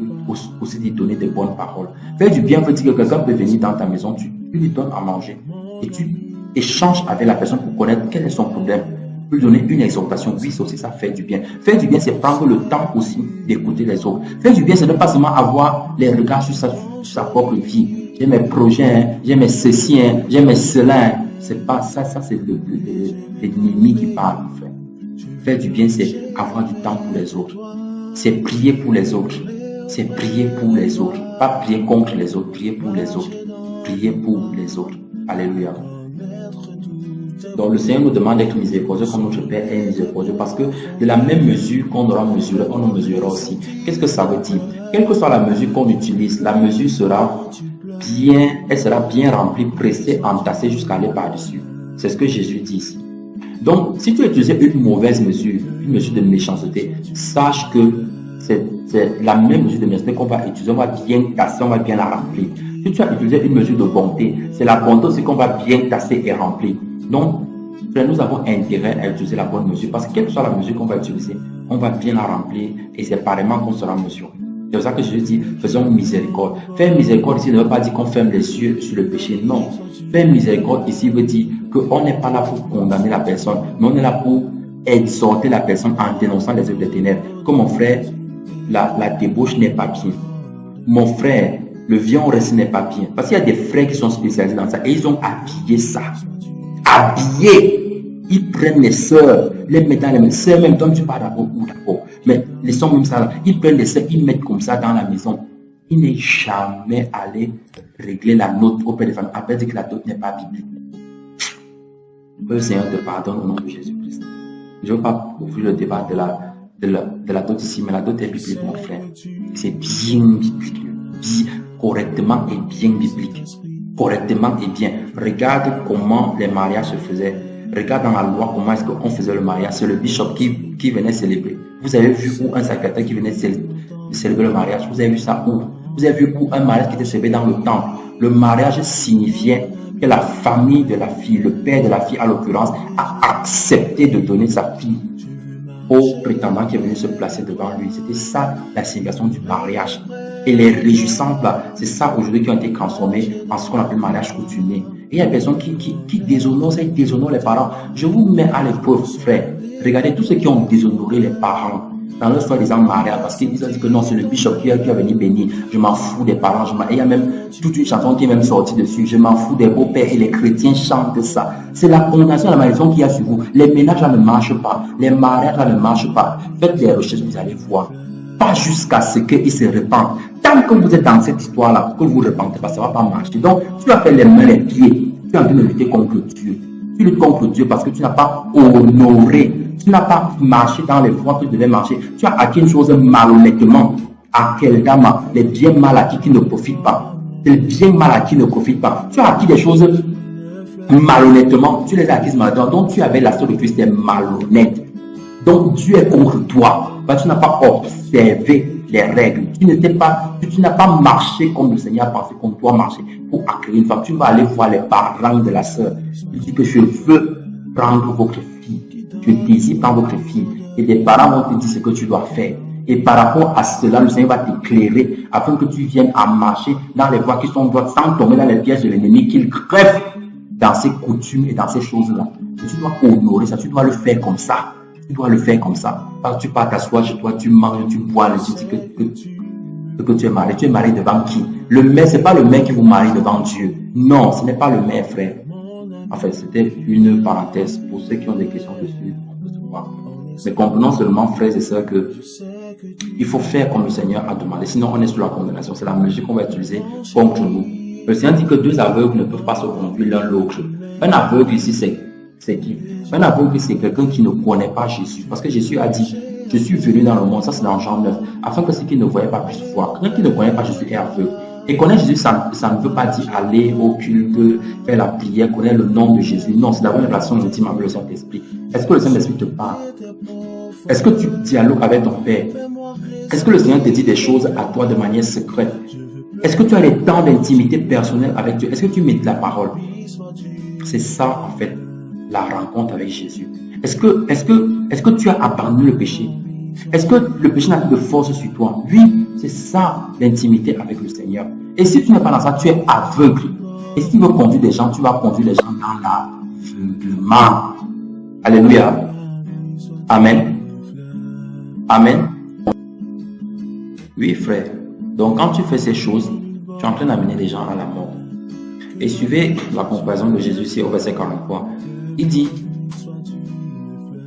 aussi dire donner des bonnes paroles. Faire du bien veut dire que quelqu'un peut venir dans ta maison, tu lui donnes à manger et tu échanges avec la personne pour connaître quel est son problème. Lui donner une exhortation. Oui, c'est aussi ça, faire du bien. Faire du bien, c'est prendre le temps aussi d'écouter les autres. Faire du bien, c'est ne pas seulement avoir les regards sur sa propre vie. J'ai mes projets, j'ai mes ceci, j'ai mes cela. C'est pas ça, c'est l'ennemi qui parle. Faire du bien, c'est avoir du temps pour les autres. C'est prier pour les autres. C'est prier pour les autres. Pas prier contre les autres, prier pour les autres. Prier pour les autres. Alléluia. Donc le Seigneur nous demande d'être miséricordieux comme notre Père est miséricordieux, parce que de la même mesure qu'on aura mesuré, on nous mesurera aussi. Qu'est-ce que ça veut dire? Quelle que soit la mesure qu'on utilise, la mesure sera bien, elle sera bien remplie, pressée, entassée jusqu'à aller par-dessus. C'est ce que Jésus dit ici. Donc, si tu utilises une mauvaise mesure, une mesure de méchanceté, sache que c'est la même mesure de méchanceté qu'on va utiliser, on va bien casser, on va bien la remplir. Si tu as utilisé une mesure de bonté, c'est la bonté aussi qu'on va bien casser et remplir. Donc, nous avons intérêt à utiliser la bonne mesure parce que quelle que soit la mesure qu'on va utiliser, on va bien la remplir et c'est pareillement qu'on sera mesuré. C'est pour ça que je dis, faisons miséricorde. Faire miséricorde ici ne veut pas dire qu'on ferme les yeux sur le péché, non. Faire miséricorde ici veut dire qu'on n'est pas là pour condamner la personne, mais on est là pour exhorter la personne en dénonçant les œuvres des ténèbres. Comme mon frère, la débauche n'est pas bien. Mon frère, le viol récit n'est pas bien. Parce qu'il y a des frères qui sont spécialisés dans ça et ils ont habillé ça. Habillé. Ils prennent les sœurs, les mettent dans les mains. Sœurs, même toi, tu pas d'accord ou d'accord. Mais les sœurs, même ça, là, ils prennent les sœurs, ils mettent comme ça dans la maison. Il n'est jamais allé régler la note auprès des femmes. Après, dire que la note n'est pas biblique. Que le Seigneur te pardonne au nom de Jésus-Christ. Je ne veux pas ouvrir le débat de la dot ici, mais la dot est biblique, mon frère. C'est bien biblique. Correctement et bien biblique. Correctement et bien. Regarde comment les mariages se faisaient. Regarde dans la loi comment est-ce qu'on faisait le mariage. C'est le bishop qui venait célébrer. Vous avez vu où un secrétaire qui venait célébrer le mariage? Vous avez vu ça où? Vous avez vu où un mariage qui était célébré dans le temple? Le mariage signifiait que la famille de la fille, le père de la fille à l'occurrence, a accepté de donner sa fille au prétendant qui est venu se placer devant lui. C'était ça la signification du mariage. Et les réjouissances là, c'est ça aujourd'hui qui ont été transformés en ce qu'on appelle mariage coutumier. Et il y a des personnes qui déshonorent les parents. Je vous mets à l'épreuve, frère. Regardez tous ceux qui ont déshonoré les parents dans leur soi-disant mariage parce qu'ils ont dit que non, c'est le bishop qui va venir bénir. Je m'en fous des parents. Et il y a même toute une chanson qui est même sortie dessus. Je m'en fous des beaux-pères et les chrétiens chantent ça. C'est la condamnation, la malédiction qu'il y a sur vous. Les ménages là ne marchent pas. Les mariages là ne marchent pas. Faites des recherches, vous allez voir. Pas jusqu'à ce qu'ils se répandent. Tant que vous êtes dans cette histoire-là, que vous ne repentez pas, ça ne va pas marcher. Donc, tu as fait les mains, les pieds. Tu es en train de lutter contre Dieu. Tu luttes contre Dieu parce que tu n'as pas honoré. Tu n'as pas marché dans les voies que tu devais marcher. Tu as acquis une chose malhonnêtement. À quel dame, les biens mal acquis qui ne profitent pas. Les biens mal acquis ne profitent pas. Tu as acquis des choses malhonnêtement. Tu les as acquises malhonnêtement. Donc, tu avais la sœur de Christ, tu es malhonnête. Donc, Dieu est contre toi. Parce que tu n'as pas observé les règles. Tu n'as pas marché comme le Seigneur a pensé qu'on doit marcher pour accueillir une femme. Tu vas aller voir les parents de la sœur. Tu dis que je veux prendre votre fille. Je désire prendre votre fille. Et les parents vont te dire ce que tu dois faire. Et par rapport à cela, le Seigneur va t'éclairer afin que tu viennes à marcher dans les voies qui sont droites sans tomber dans les pièges de l'ennemi, qu'il crève dans ses coutumes et dans ces choses-là. Et tu dois honorer ça. Tu dois le faire comme ça. Tu dois le faire comme ça. Parce que tu pars t'asseoir chez toi, tu manges, tu bois, tu dis que tu es marié. Tu es marié devant qui? Le maire, c'est pas le maire qui vous marie devant Dieu. Non, ce n'est pas le maire, frère. Enfin, c'était une parenthèse. Pour ceux qui ont des questions dessus, on peut se voir. Mais comprenons seulement, frères et sœurs, que il faut faire comme le Seigneur a demandé. Sinon, on est sous la condamnation. C'est la mesure qu'on va utiliser contre nous. Le Seigneur dit que deux aveugles ne peuvent pas se conduire l'un l'autre. Un aveugle ici, c'est qui? Un aveugle, c'est quelqu'un qui ne connaît pas Jésus. Parce que Jésus a dit, je suis venu dans le monde, ça c'est dans Jean 9, afin que ceux qui ne voyaient pas puissent voir. Quelqu'un qui ne connaît pas Jésus est aveugle. Et connaître Jésus, ça ne veut pas dire aller au culte, faire la prière, connaître le nom de Jésus. Non, c'est d'avoir une relation intime avec le Saint-Esprit. Est-ce que le Saint-Esprit te parle? Est-ce que tu dialogues avec ton Père? Est-ce que le Seigneur te dit des choses à toi de manière secrète? Est-ce que tu as des temps d'intimité personnelle avec Dieu? Est-ce que tu mets de la parole? C'est ça, en fait, la rencontre avec Jésus. Est-ce que tu as abandonné le péché? Est-ce que le péché n'a plus de force sur toi? Oui, c'est ça l'intimité avec le Seigneur. Et si tu n'es pas dans ça, tu es aveugle. Et si tu veux conduire des gens, tu vas conduire les gens dans l'aveuglement. Alléluia. Amen. Amen. Oui, frère. Donc, quand tu fais ces choses, tu es en train d'amener les gens à la mort. Et suivez la comparaison de Jésus ici au verset 43. Il dit,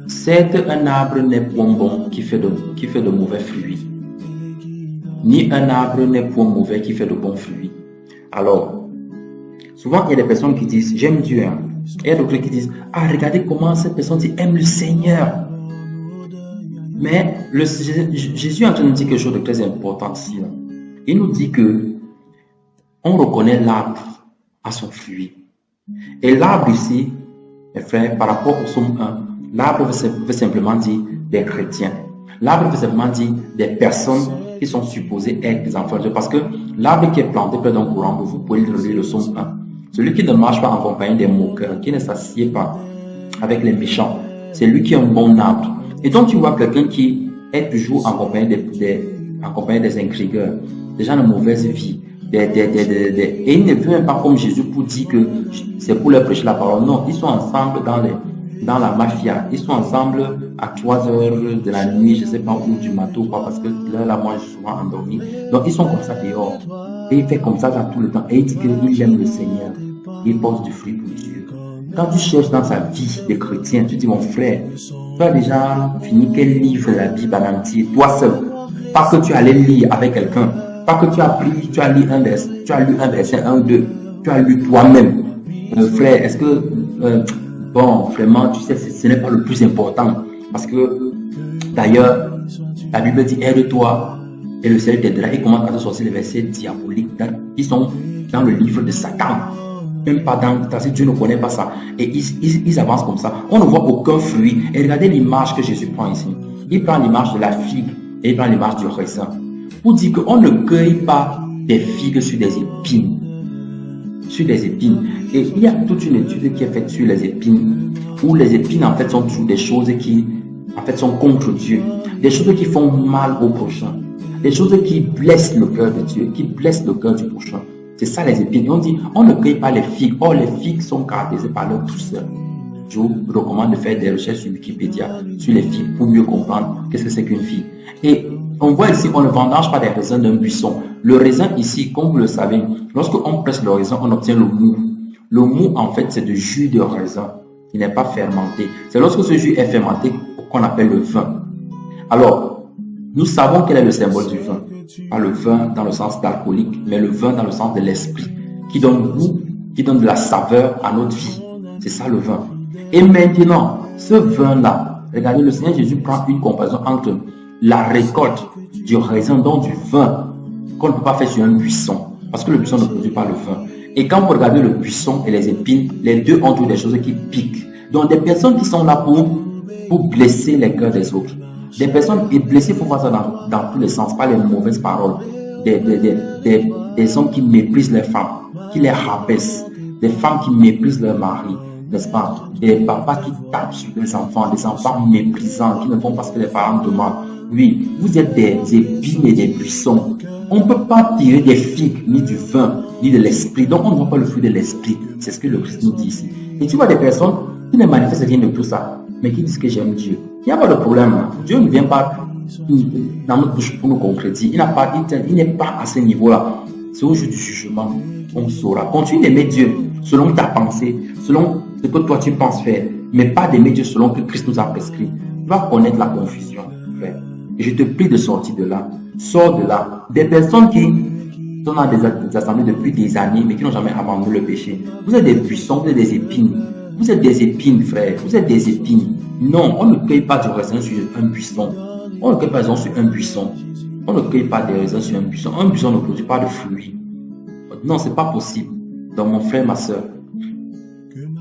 certes, un arbre n'est point bon qui fait de mauvais fruits, ni un arbre n'est point mauvais qui fait de bons fruits. Alors, souvent, il y a des personnes qui disent, j'aime Dieu. Hein. Et il y a d'autres qui disent, ah, regardez comment cette personne dit, aime le Seigneur. Mais Jésus est en train de dire quelque chose de très important ici. Là. Il nous dit que on reconnaît l'arbre à son fruit. Et l'arbre ici, Mes frères, par rapport au psaume 1, l'arbre veut simplement dire des chrétiens. L'arbre veut simplement dire des personnes qui sont supposées être des enfants de Dieu. Parce que l'arbre qui est planté près d'un courant, vous pouvez lire le psaume 1. Celui qui ne marche pas en compagnie des moqueurs, qui ne s'assied pas avec les méchants, c'est lui qui est un bon arbre. Et donc tu vois quelqu'un qui est toujours en compagnie des intrigueurs, des gens de mauvaise vie, et ils ne viennent pas comme Jésus pour dire que c'est pour leur prêcher la parole. Non, ils sont ensemble dans la mafia. Ils sont ensemble à 3 heures de la nuit, je ne sais pas où, du matin ou quoi, parce que là, moi, je suis souvent endormi. Donc, ils sont comme ça dehors. Et il fait comme ça tout le temps. Et il dit qu'il aime le Seigneur. Il porte du fruit pour Dieu. Quand tu cherches dans sa vie de chrétien, tu dis, mon frère, tu as déjà fini quel livre de la Bible en entier, toi seul. Pas que tu allais lire avec quelqu'un. Pas que tu as pris, tu as lu un verset 1, 2. Tu as lu toi-même. Frère, est-ce que, bon, vraiment, tu sais, ce n'est pas le plus important. Parce que, d'ailleurs, la Bible dit, aide-toi et le ciel t'aidera. Il commence à te sortir les versets diaboliques qui sont dans le livre de Satan. Même pas parce que Dieu ne connaît pas ça. Et ils avancent comme ça. On ne voit aucun fruit. Et regardez l'image que Jésus prend ici. Il prend l'image de la figue et il prend l'image du raisin. Pour dire qu'on ne cueille pas des figues sur des épines. Sur des épines. Et il y a toute une étude qui est faite sur les épines, où les épines en fait sont toujours des choses qui en fait sont contre Dieu, des choses qui font mal au prochain, des choses qui blessent le cœur de Dieu, qui blessent le cœur du prochain. C'est ça les épines. Et on dit, on ne cueille pas les figues. Or, les figues sont caractérisées par leur douceur. Je vous recommande de faire des recherches sur Wikipédia sur les figues pour mieux comprendre qu'est-ce que c'est qu'une figue. Et on voit ici, on ne vendange pas des raisins d'un buisson. Le raisin ici, comme vous le savez, lorsqu'on presse le raisin, on obtient le mou. Le mou, en fait, c'est du jus de raisin qui n'est pas fermenté. C'est lorsque ce jus est fermenté qu'on appelle le vin. Alors, nous savons quel est le symbole du vin. Pas le vin dans le sens d'alcoolique, mais le vin dans le sens de l'esprit, qui donne goût, qui donne de la saveur à notre vie. C'est ça le vin. Et maintenant, ce vin-là, regardez, le Seigneur Jésus prend une comparaison entre la récolte du raisin, donc du vin, qu'on ne peut pas faire sur un buisson, parce que le buisson ne produit pas le vin. Et quand vous regardez le buisson et les épines, les deux ont des choses qui piquent. Donc des personnes qui sont là pour blesser les cœurs des autres. Des personnes blessées, il faut voir ça dans tous les sens, pas les mauvaises paroles. Des hommes qui méprisent les femmes, qui les rabaissent. Des femmes qui méprisent leur mari, n'est-ce pas? Des papas qui tapent sur les enfants, des enfants méprisants, qui ne font pas ce que les parents demandent. Oui, vous êtes des épines et des buissons. On ne peut pas tirer des figues, ni du vin, ni de l'esprit. Donc on ne voit pas le fruit de l'esprit. C'est ce que le Christ nous dit ici. Et tu vois des personnes qui ne manifestent rien de tout ça, mais qui disent que j'aime Dieu. Il n'y a pas de problème. Dieu ne vient pas dans notre bouche pour nous concrétiser. Il n'est pas à ce niveau-là. C'est au jour du jugement qu'on saura. Continue d'aimer Dieu selon ta pensée, selon ce que toi tu penses faire, mais pas d'aimer Dieu selon ce que Christ nous a prescrit. Tu vas connaître la confusion, frère. Et je te prie de sortir de là. Sors de là. Des personnes qui sont dans des assemblées depuis des années, mais qui n'ont jamais abandonné le péché. Vous êtes des buissons, vous êtes des épines. Vous êtes des épines, frère. Vous êtes des épines. Non, on ne cueille pas du raisin sur un buisson. On ne cueille pas des raisins sur un buisson. On ne cueille pas des raisins sur un buisson. Un buisson ne produit pas de fruits. Non, c'est pas possible. Donc, mon frère, ma soeur,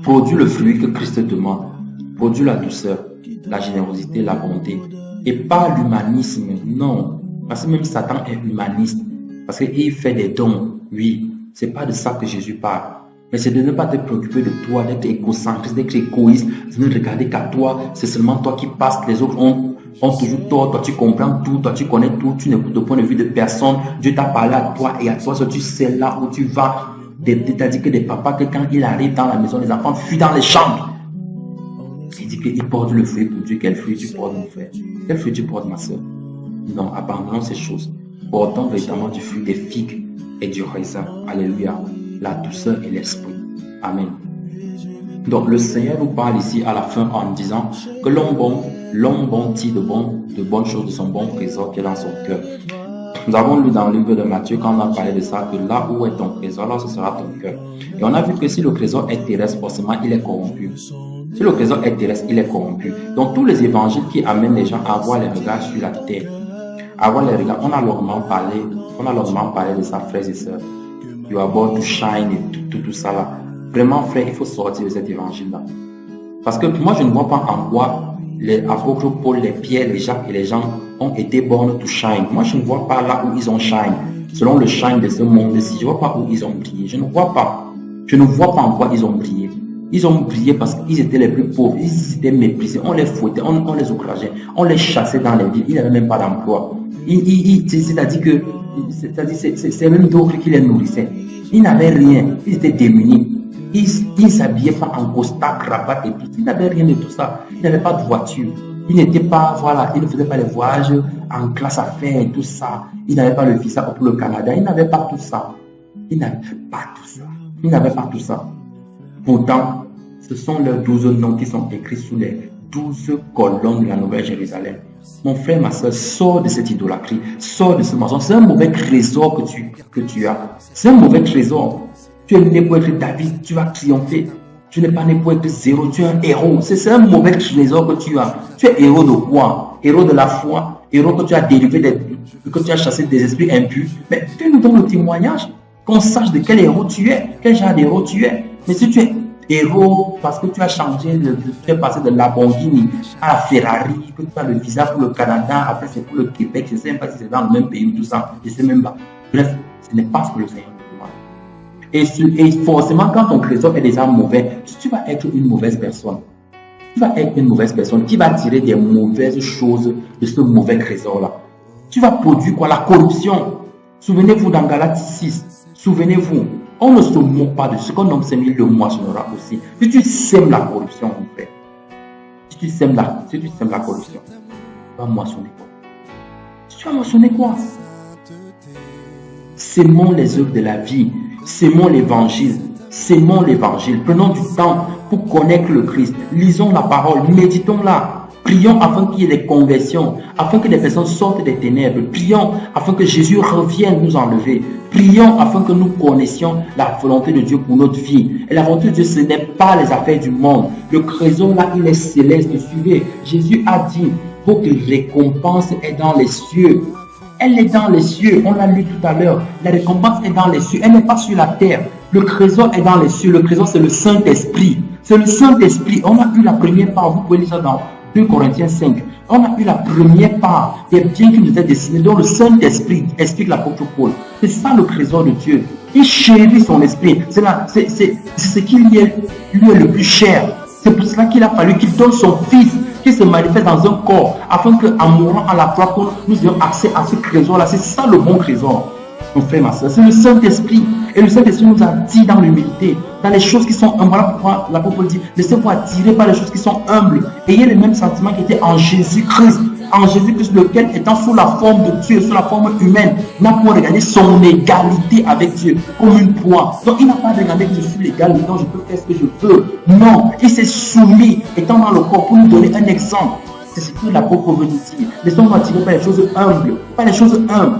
produis le fruit que Christ te demande. Produis la douceur, la générosité, la bonté. Et pas l'humanisme. Non. Parce que même Satan est humaniste. Parce qu'il fait des dons. Oui. C'est pas de ça que Jésus parle. Mais c'est de ne pas te préoccuper de toi, d'être égocentriste, d'être égoïste, de ne regarder qu'à toi. C'est seulement toi qui passes. Les autres ont toujours tort. Toi, tu comprends tout. Toi, tu connais tout. Tu n'écoutes au point de vue de personne. Dieu t'a parlé à toi et à toi. Tu sais là où tu vas. T'as dit que des papas, que quand il arrive dans la maison, les enfants fuient dans les chambres. Il dit qu'il porte le fruit pour Dieu. Quel fruit tu portes, mon frère? Quel fruit tu portes, ma soeur? Non, abandonnons ces choses. Portons véritablement du fruit des figues et du raisin. Alléluia. La douceur et l'esprit. Amen. Donc le Seigneur nous parle ici à la fin en disant que l'homme bon tire de bonnes choses de son bon trésor qui est dans son cœur. Nous avons lu dans le livre de Matthieu quand on a parlé de ça, que là où est ton trésor, là ce sera ton cœur. Et on a vu que si le trésor est terrestre, forcément il est corrompu. Si le trésor est terrestre, il est corrompu. Donc tous les évangiles qui amènent les gens à avoir les regards sur la terre, avoir les regards, on a longuement parlé de ça, frères et sœurs. You are about to shine et tout ça là. Vraiment, frère, il faut sortir de cet évangile-là. Parce que moi, je ne vois pas en quoi les apôtres Paul, les Pierre, les Jacques et les Jean ont été born to shine. Moi, je ne vois pas là où ils ont shine. Selon le shine de ce monde-ci, je ne vois pas où ils ont brillé. Je ne vois pas. Je ne vois pas en quoi ils ont brillé. Ils ont brillé parce qu'ils étaient les plus pauvres. Ils étaient méprisés. On les fouettait, on les outrageait. On les chassait dans les villes. Ils n'avaient même pas d'emploi. C'est-à-dire que c'est même d'autres qui les nourrissaient. Ils n'avaient rien. Ils étaient démunis. Ils ne s'habillaient pas en costard, cravate et tout. Ils n'avaient rien de tout ça. Ils n'avaient pas de voiture. Ils n'étaient pas, voilà, ils ne faisaient pas les voyages en classe affaires et tout ça. Ils n'avaient pas le visa pour le Canada. Ils n'avaient pas tout ça. Ils n'avaient pas tout ça. Ils n'avaient pas tout ça. Pourtant, ce sont leurs 12 noms qui sont écrits sous les 12 colonnes de la Nouvelle Jérusalem. Mon frère, ma soeur, sors de cette idolâtrie, sors de ce mensonge. C'est un mauvais trésor que tu as. C'est un mauvais trésor. Tu es né pour être David, tu vas triompher. Tu n'es pas né pour être zéro, tu es un héros. C'est un mauvais trésor que tu as. Tu es héros de quoi? Héros de la foi, héros que tu as dérivé, que tu as chassé des esprits impurs. Mais tu nous donnes le témoignage, qu'on sache de quel héros tu es, quel genre d'héros tu es. Mais si tu es héros parce que tu as changé, tu es passé de Lamborghini à la Ferrari, que tu as le visa pour le Canada, après c'est pour le Québec, je ne sais même pas si c'est dans le même pays ou tout ça, je ne sais même pas. Bref, ce n'est pas ce que le Seigneur te demande. Et forcément, quand ton trésor est déjà mauvais, tu vas être une mauvaise personne. Tu vas être une mauvaise personne qui va tirer des mauvaises choses de ce mauvais trésor-là. Tu vas produire quoi? La corruption. Souvenez-vous dans Galates 6, souvenez-vous. On ne se moque pas de ce qu'on nomme sème, il le moissonnera aussi. Si tu sèmes la corruption, mon frère, si tu sèmes la corruption, tu vas moissonner quoi? Tu vas moissonner quoi? Sémons les œuvres de la vie, sémons l'évangile, sémons l'évangile. Prenons du temps pour connaître le Christ. Lisons la parole, méditons-la. Prions afin qu'il y ait des conversions, afin que les personnes sortent des ténèbres. Prions afin que Jésus revienne nous enlever. Prions afin que nous connaissions la volonté de Dieu pour notre vie. Et la volonté de Dieu, ce n'est pas les affaires du monde. Le trésor là, il est céleste. Suivez, Jésus a dit, votre récompense est dans les cieux. Elle est dans les cieux. On l'a lu tout à l'heure. La récompense est dans les cieux. Elle n'est pas sur la terre. Le trésor est dans les cieux. Le trésor, c'est le Saint-Esprit. C'est le Saint-Esprit. On a eu la première part. Vous pouvez lire ça dans 2 Corinthiens 5. On a eu la première part des biens qui nous est destinés, dont le Saint-Esprit, explique l'apôtre Paul. C'est ça le trésor de Dieu. Il chérit son esprit. C'est ce qui lui est le plus cher. C'est pour cela qu'il a fallu qu'il donne son Fils, qui se manifeste dans un corps, afin qu'en mourant à la croix, nous ayons accès à ce trésor-là. C'est ça le bon trésor. Mon frère, ma soeur, c'est le Saint-Esprit. Et le Saint-Esprit nous a dit dans l'humilité, dans les choses qui sont humbles. Voilà pourquoi l'apôtre dit, laissez-vous attirer par les choses qui sont humbles. Ayez les mêmes sentiments qui étaient en Jésus-Christ. En Jésus-Christ, lequel étant sous la forme de Dieu, sous la forme humaine, n'a pas regardé son égalité avec Dieu comme une proie. Donc il n'a pas regardé que je suis légal, donc je peux faire ce que je veux. Non, il s'est soumis, étant dans le corps, pour nous donner un exemple. C'est ce que l'apôtre veut nous dire. Laissons-nous attirer par les choses humbles. Pas les choses humbles.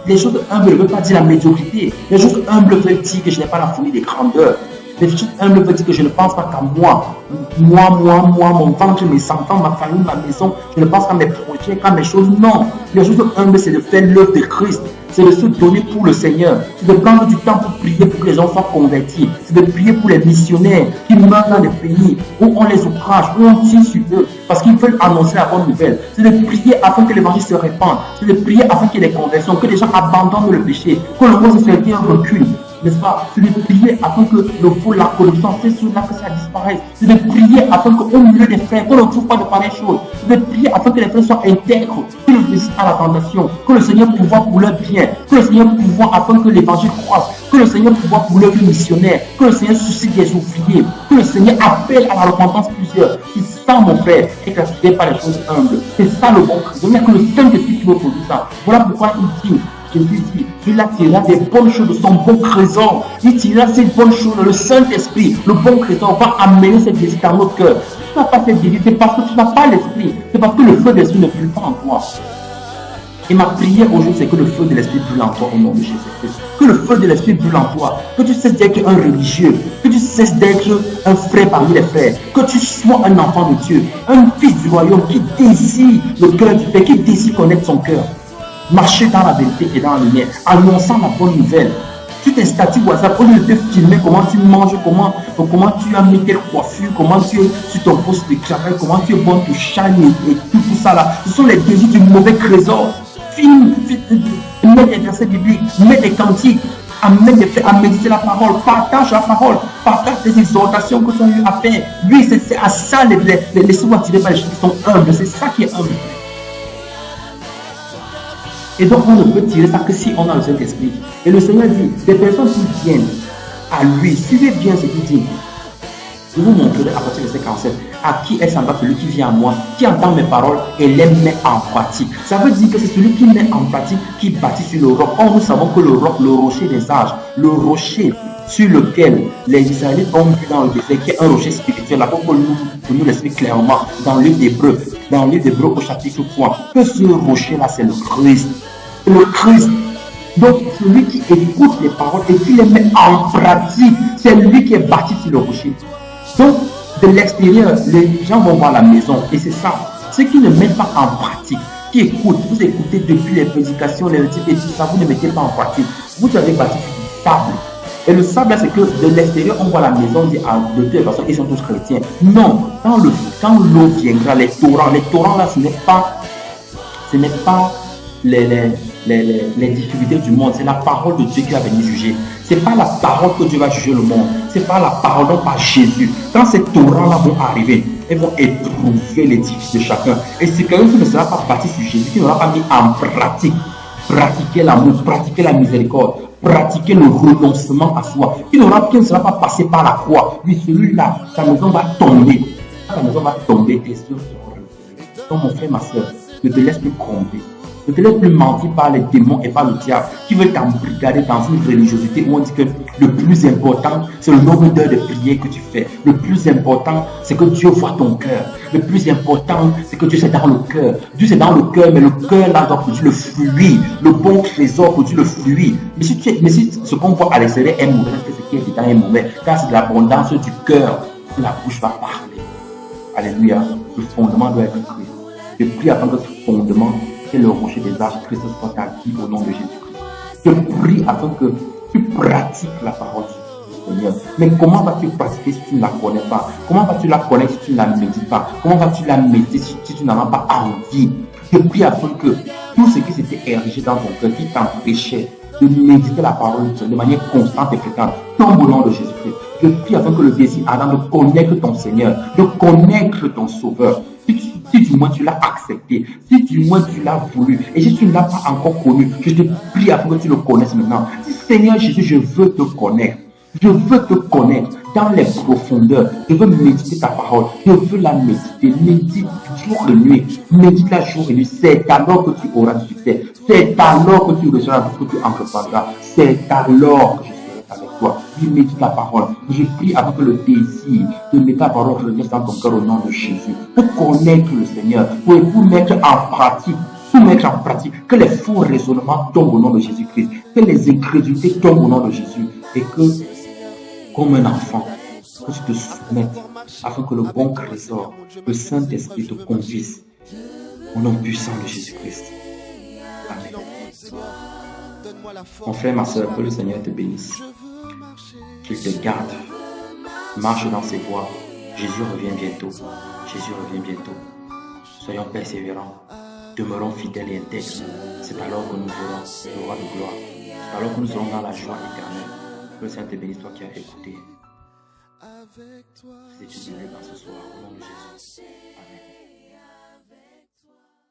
Les choses humbles ne veulent pas dire la médiocrité. Les choses humbles veulent dire que je n'ai pas la folie des grandeurs. Les choses humbles veulent dire que je ne pense pas qu'à moi. Moi, mon ventre, mes enfants, ma famille, ma maison. Je ne pense qu'à mes projets, qu'à mes choses. Non. Les choses humbles, c'est de faire l'œuvre de Christ. C'est de se donner pour le Seigneur. C'est de prendre du temps pour prier pour que les gens soient convertis. C'est de prier pour les missionnaires qui meurent dans des pays où on les outrage, où on tire sur eux parce qu'ils veulent annoncer la bonne nouvelle. C'est de prier afin que l'évangile se répande. C'est de prier afin qu'il y ait des conversions, que les gens abandonnent le péché, que le roi de chrétien recule. N'est-ce pas? C'est de prier afin que le faux, la corruption, ces choses-là, que ça disparaisse. C'est de prier afin qu'au milieu des frères, qu'on ne trouve pas de pareilles choses. C'est de prier afin que les frères soient intègres, qu'ils ne résistent pas à la tentation, que le Seigneur pourvoie pour leur bien, que le Seigneur pourvoie afin que l'évangile croisse, que le Seigneur pourvoie pour leur vie missionnaire, que le Seigneur suscite des ouvriers, que le Seigneur appelle à la repentance plusieurs. C'est ça, mon frère, et que ce n'est pas les choses humbles. C'est ça le bon Christ. Il n'y a que le Saint-Esprit qui veut produire ça. Voilà pourquoi il dit, Jésus dit, il tirera des bonnes choses de son bon trésor. Il tirera ces bonnes choses, le Saint-Esprit, le bon trésor va amener cette visite dans notre cœur. Tu n'as pas cette visite, c'est parce que tu n'as pas l'esprit. C'est parce que le feu de l'esprit ne brûle pas en toi. Et ma prière aujourd'hui, c'est que le feu de l'esprit brûle en toi au nom de Jésus-Christ. Que le feu de l'esprit brûle en toi. Que tu cesses d'être un religieux. Que tu cesses d'être un frère parmi les frères. Que tu sois un enfant de Dieu. Un fils du royaume qui désire le cœur du Père, qui désire connaître son cœur. Marcher dans la vérité et dans la lumière, annonçant la bonne nouvelle. sur tes statuts WhatsApp, au lieu de te filmer comment tu manges, comment tu as mis quelle coiffure, comment tu es sur ton poste de travail, comment tu es bon, tu shine et tout ça là. Ce sont les désirs du mauvais trésor. Filme, mets des versets bibliques, mets des cantiques, amène à méditer la parole, partage des exhortations que tu as eu à faire. Lui, c'est à ça, laissez-vous attirer par les choses qui sont humbles, c'est ça qui est humble. Et donc, on ne peut tirer ça que si on a le Saint-Esprit. Et le Seigneur dit, des personnes qui viennent à lui, suivez bien ce qu'il dit. Je vous montrerai à partir de ces 47 à qui est semblable celui qui vient à moi, qui entend mes paroles et les met en pratique. Ça veut dire que c'est celui qui met en pratique qui bâtit sur le roc. Or, nous savons que le roc, le rocher des âges, le rocher sur lequel les Israélites ont vu dans le désert, qui est un rocher spirituel. L'apôtre nous l'explique clairement dans le livre d'Hébreux, au chapitre 3, que ce rocher-là, c'est le Christ. Le Christ. Donc, celui qui écoute les paroles et qui les met en pratique, c'est lui qui est bâti sur le rocher. Donc, de l'extérieur, les gens vont voir la maison et c'est ça. Ceux qui ne mettent pas en pratique, qui écoutent, vous écoutez depuis les prédications, les titres et tout ça, vous ne mettez pas en pratique. Vous avez bâti sur du sable. Et le sable, c'est que de l'extérieur, on voit la maison, on dit, ah, de toute façon, ils sont tous chrétiens. Non, quand l'eau viendra, les torrents là, ce n'est pas les difficultés du monde, c'est la parole de Dieu qui va venir juger. Ce n'est pas la parole que Dieu va juger le monde, ce n'est pas la parole, non pas Jésus. Quand ces torrents-là vont arriver, ils vont éprouver l'édifice de chacun. Et c'est quelqu'un qui ne sera pas bâti sur Jésus, qui n'aura pas mis en pratique, pratiquer l'amour, pratiquer la miséricorde, pratiquer le renoncement à soi, qui ne sera pas passé par la croix. Lui, celui-là, sa maison va tomber. Ta maison va tomber, tes yeux seront relevés. Donc, mon frère, ma soeur, ne te laisse plus tromper. Ne te laisse plus mentir par les démons et par le diable qui veulent t'embrigader dans une religiosité où on dit que le plus important, c'est le nombre d'heures de prière que tu fais. Le plus important, c'est que Dieu voit ton cœur. Le plus important, c'est que Dieu c'est dans le cœur. Dieu c'est dans le cœur, mais le cœur là doit produire le fruit. Le bon trésor produit le fruit. Mais si ce qu'on voit à l'extérieur est mauvais, est-ce que ce qui est dedans est mauvais? Car c'est de l'abondance du cœur que la bouche va parler. Alléluia. Le fondement doit être Christ. Je prie afin que ce fondement, c'est le rocher des âges, Christ soit acquis au nom de Jésus-Christ. Je prie afin que tu pratiques la parole du Seigneur. Mais comment vas-tu pratiquer si tu ne la connais pas? Comment vas-tu la connaître si tu ne la médites pas? Comment vas-tu la méditer si tu n'en as pas envie? Je prie afin que tout ce qui s'était érigé dans ton cœur, qui t'empêchait de méditer la parole de manière constante et fréquente, tombe au nom de Jésus-Christ. Je prie afin que le désir ardent de connaître ton Seigneur, de connaître ton Sauveur, si du moins tu l'as accepté, si du moins tu l'as voulu, et si tu ne l'as pas encore connu, je te prie afin que tu le connaisses maintenant. Dis, Seigneur Jésus, je veux te connaître. Je veux te connaître dans les profondeurs. Je veux méditer ta parole. Je veux la méditer. Médite jour et nuit. Médite la jour et nuit. C'est alors que tu auras du succès. C'est alors que tu recevras tout ce que tu entreprendras. C'est alors que je serai avec toi. Je médite la parole. Je prie afin que le désir de mettre la parole revienne dans ton cœur au nom de Jésus. Pour connaître le Seigneur. Pour mettre en pratique. Pour mettre en pratique. Que les faux raisonnements tombent au nom de Jésus-Christ. Que les incrédulités tombent au nom de Jésus. Et que comme un enfant, que tu te soumettes afin que le bon trésor, le Saint-Esprit te conduise au nom puissant de Jésus-Christ. Amen. Mon frère, ma soeur, que le Seigneur te bénisse, qu'il te garde, marche dans ses voies. Jésus revient bientôt. Jésus revient bientôt. Soyons persévérants, demeurons fidèles et intègres. C'est alors que nous verrons le roi de gloire. C'est alors que nous serons dans la joie éternelle. Que le Seigneur te bénisse, toi qui as écouté. C'est une biblique dans ce soir, au nom de Jésus. Amen.